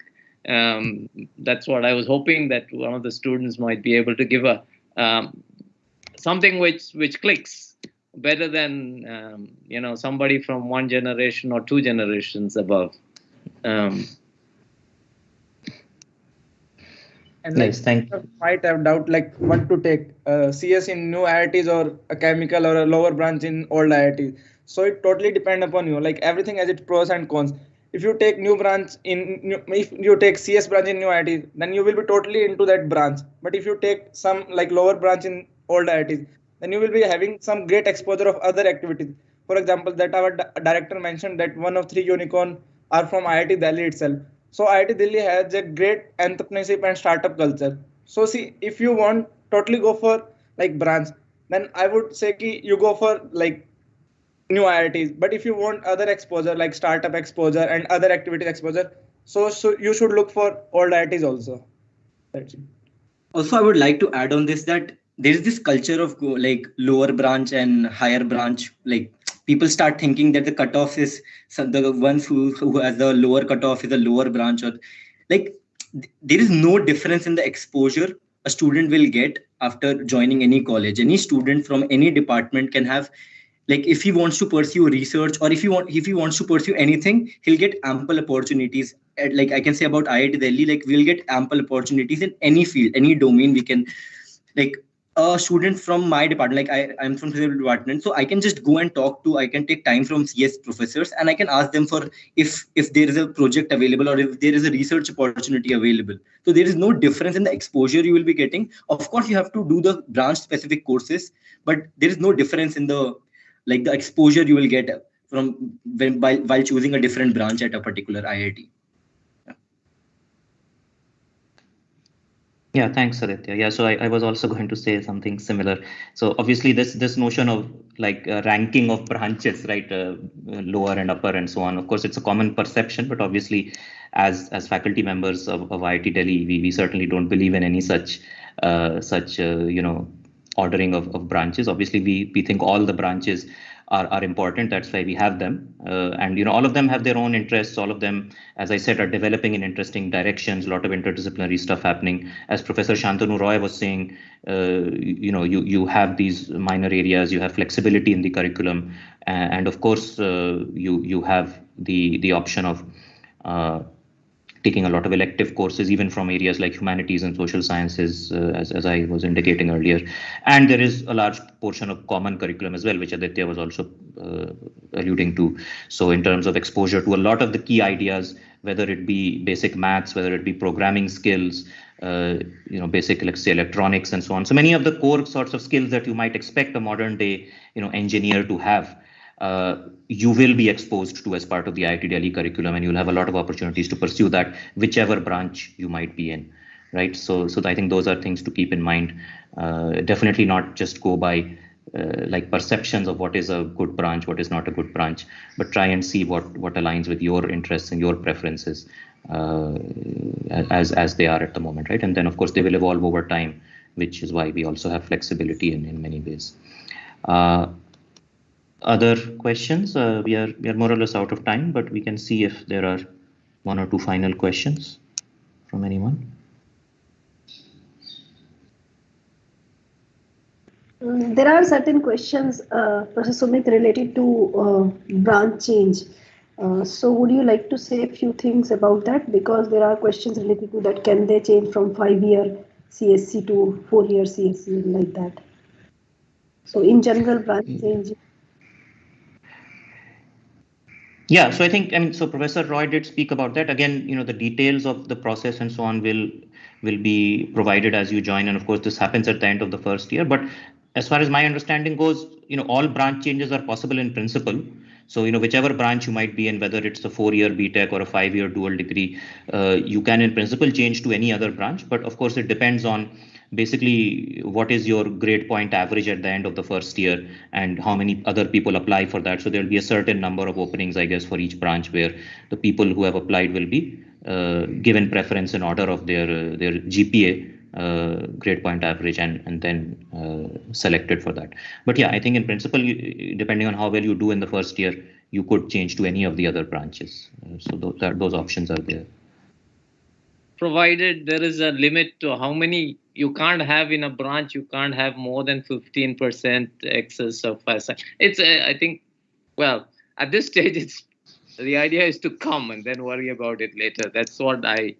that's what I was hoping, that one of the students might be able to give a something which clicks better than somebody from one generation or two generations above. And Nice, thank you. Might have doubt like what to take, CS in new IITs or a chemical or a lower branch in old IITs. So it totally depends upon you. Like everything has its pros and cons. If you take new branch if you take CS branch in new IITs, then you will be totally into that branch. But if you take some like lower branch in old IITs, then you will be having some great exposure of other activities. For example, that our director mentioned that 1 of 3 unicorn are from IIT Delhi itself. So IIT Delhi has a great entrepreneurship and startup culture. So see, if you want totally go for like branch, then I would say you go for like new IITs. But if you want other exposure like startup exposure and other activities exposure, so you should look for old IITs also. That's it. Also, I would like to add on this that there is this culture of like lower branch and higher branch. Like people start thinking that the cutoff is the ones who has the lower cutoff is a lower branch, or like there is no difference in the exposure a student will get after joining any college. Any student from any department can have, like if he wants to pursue research, or if he wants to pursue anything, he'll get ample opportunities. Like I can say about IIT Delhi, like we'll get ample opportunities in any field, any domain. We can, like a student from my department, like I'm from physical department, so I can just go and I can take time from CS professors, and I can ask them for if there is a project available, or if there is a research opportunity available. So there is no difference in the exposure you will be getting. Of course, you have to do the branch specific courses, but there is no difference in the exposure you will get from while choosing a different branch at a particular IIT. Yeah, thanks, Aditya. Yeah, so I was also going to say something similar. So obviously this notion of like ranking of branches, right, lower and upper and so on. Of course, it's a common perception, but obviously, as faculty members of IIT Delhi, we certainly don't believe in any such ordering of branches. Obviously, we think all the branches are important. That's why we have them, and all of them have their own interests. All of them, as I said, are developing in interesting directions. A lot of interdisciplinary stuff happening. As Professor Shantanu Roy was saying, you have these minor areas. You have flexibility in the curriculum, and of course, you have the option of taking a lot of elective courses, even from areas like humanities and social sciences, as I was indicating earlier. And there is a large portion of common curriculum as well, which Aditya was also alluding to. So in terms of exposure to a lot of the key ideas, whether it be basic maths, whether it be programming skills, basic, let's say, electronics and so on. So many of the core sorts of skills that you might expect a modern day, engineer to have, you will be exposed to as part of the IIT Delhi curriculum, and you'll have a lot of opportunities to pursue that, whichever branch you might be in, right? So I think those are things to keep in mind. Definitely not just go by like perceptions of what is a good branch, what is not a good branch, but try and see what aligns with your interests and your preferences as they are at the moment, right? And then of course they will evolve over time, which is why we also have flexibility in many ways. Other questions? We are more or less out of time, but we can see if there are one or two final questions from anyone. There are certain questions, Professor Sumit, related to branch change. So would you like to say a few things about that? Because there are questions related to that. Can they change from 5-year CSC to 4-year CSC and like that? So in general, branch change. Yeah, so I think, so Professor Roy did speak about that. Again, the details of the process and so on will be provided as you join. And of course, this happens at the end of the first year. But as far as my understanding goes, all branch changes are possible in principle. So, whichever branch you might be in, whether it's a 4-year BTech or a 5-year dual degree, you can in principle change to any other branch. But of course, it depends on basically what is your grade point average at the end of the first year and how many other people apply for that. So there'll be a certain number of openings, I guess, for each branch where the people who have applied will be given preference in order of their GPA, grade point average, and then selected for that. But yeah, I think in principle, depending on how well you do in the first year, you could change to any of the other branches. So those options are there. Provided there is a limit to how many you can't have in a branch, you can't have more than 15% excess of it's I think, well, at this stage, the idea is to come and then worry about it later. That's what I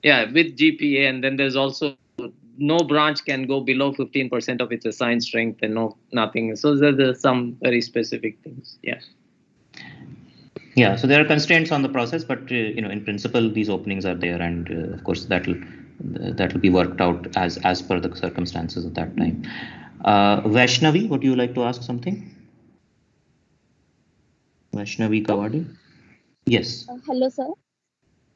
with GPA, and then there's also no branch can go below 15% of its assigned strength and nothing. So there's some very specific things. Yeah, so there are constraints on the process, but in principle, these openings are there, and of course that will be worked out as per the circumstances at that time. Vaishnavi, would you like to ask something? Vaishnavi Kawadi? Yes. Hello, sir.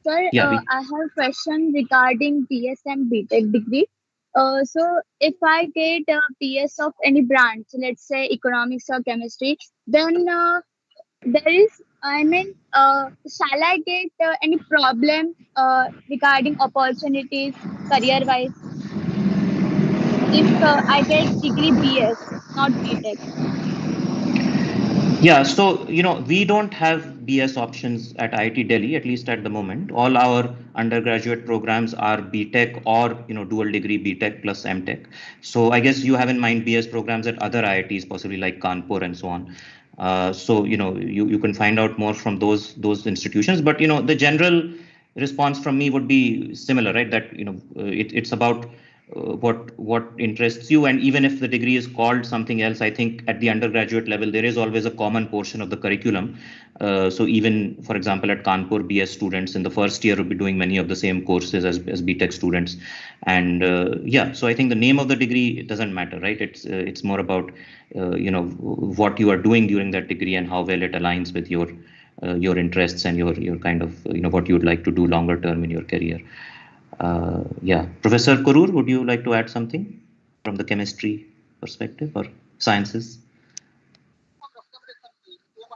Sir, Yeah, I have a question regarding PS and BTech degree. So if I get a PS of any branch, let's say economics or chemistry, then there is, shall I get any problem regarding opportunities career-wise if I get degree BS, not BTech? Yeah, so we don't have BS options at IIT Delhi, at least at the moment. All our undergraduate programs are BTech or dual degree BTech plus MTech. So I guess you have in mind BS programs at other IITs, possibly like Kanpur and so on. So you can find out more from those institutions. But the general response from me would be similar, right? That it's about what interests you, and even if the degree is called something else, I think at the undergraduate level there is always a common portion of the curriculum. So even, for example, at Kanpur, BS students in the first year will be doing many of the same courses as BTech students, and so I think the name of the degree doesn't matter, right? It's more about what you are doing during that degree and how well it aligns with your interests and your kind of what you would like to do longer term in your career. Professor Kurur, would you like to add something from the chemistry perspective or sciences?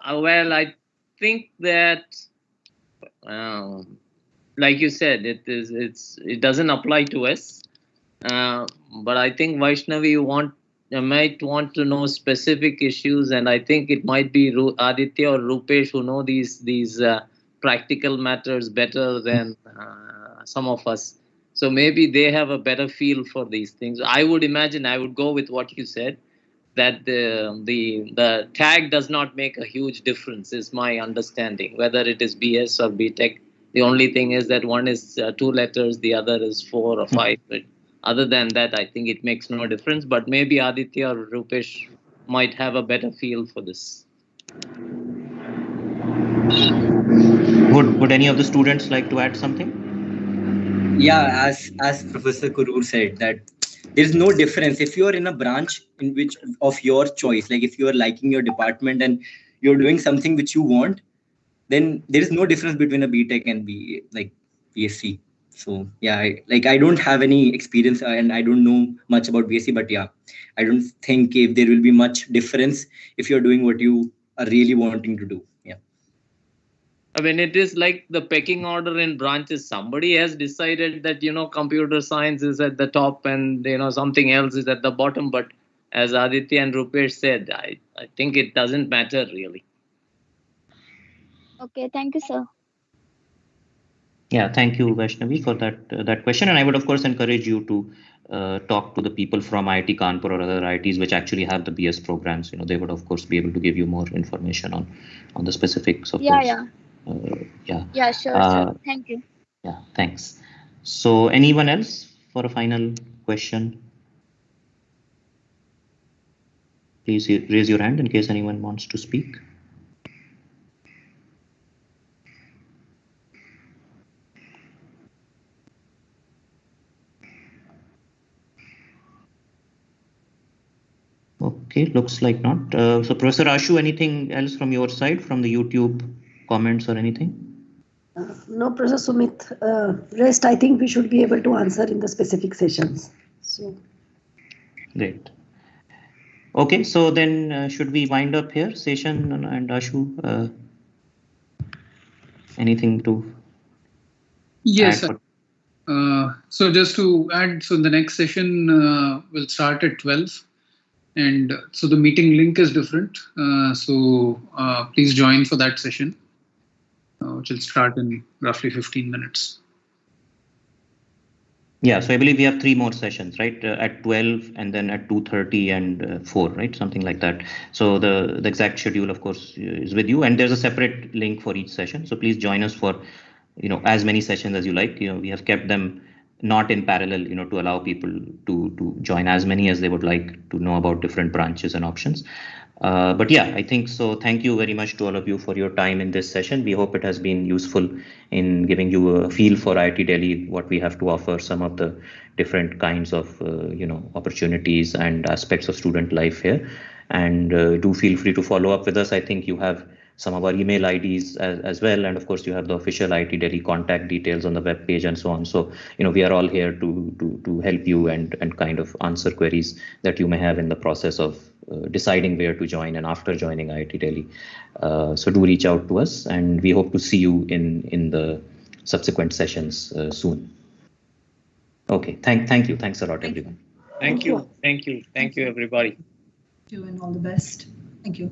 Well, I think that, like you said, it doesn't apply to us. But I think Vaishnavi, you might want to know specific issues, and I think it might be Aditya or Rupesh who know these practical matters better than some of us. So maybe they have a better feel for these things. I would imagine, I would go with what you said, that the tag does not make a huge difference, is my understanding, whether it is BS or BTech. The only thing is that one is 2 letters, the other is 4 or 5. But other than that, I think it makes no difference. But maybe Aditya or Rupesh might have a better feel for this. Would any of the students like to add something? Yeah, as Professor Kurur said, that there's no difference if you are in a branch in which of your choice, like if you are liking your department and you're doing something which you want, then there is no difference between a BTech and BSc. So yeah, I don't have any experience and I don't know much about BSc, but yeah, I don't think if there will be much difference if you're doing what you are really wanting to do. Yeah. I mean, it is like the pecking order in branches. Somebody has decided that, computer science is at the top and, something else is at the bottom. But as Aditya and Rupesh said, I think it doesn't matter really. Okay, thank you, sir. Yeah, thank you, Vaishnavi, for that question. And I would, of course, encourage you to talk to the people from IIT Kanpur or other IITs which actually have the BS programs, they would of course be able to give you more information on the specifics of Yeah, those. yeah. Yeah, sure, sir. Thank you. Yeah, thanks. So anyone else for a final question? Please raise your hand in case anyone wants to speak. Okay, looks like not. So Professor Ashu, anything else from your side, from the YouTube comments or anything? No, Professor Sumit, rest I think we should be able to answer in the specific sessions. So Great. Okay, so then should we wind up here, Seshan and Ashu? Anything to Yes. add? So just to add, so the next session will start at 12. And so the meeting link is different. So please join for that session, which will start in roughly 15 minutes. Yeah, so I believe we have 3 more sessions, right? At 12 and then at 2:30 and 4, right? Something like that. So the exact schedule, of course, is with you, and there's a separate link for each session. So please join us for, as many sessions as you like. We have kept them not in parallel, to allow people to join as many as they would like to know about different branches and options. But yeah, I think so. Thank you very much to all of you for your time in this session. We hope it has been useful in giving you a feel for IIT Delhi, what we have to offer, some of the different kinds of opportunities and aspects of student life here. And do feel free to follow up with us. I think you have some of our email IDs as well, and of course you have the official IIT Delhi contact details on the web page and so on. So we are all here to help you and kind of answer queries that you may have in the process of deciding where to join and after joining IIT Delhi. So do reach out to us, and we hope to see you in the subsequent sessions soon. Okay, thank you. Thanks a lot, everyone. Thank you, everybody. Thank you and all the best. Thank you.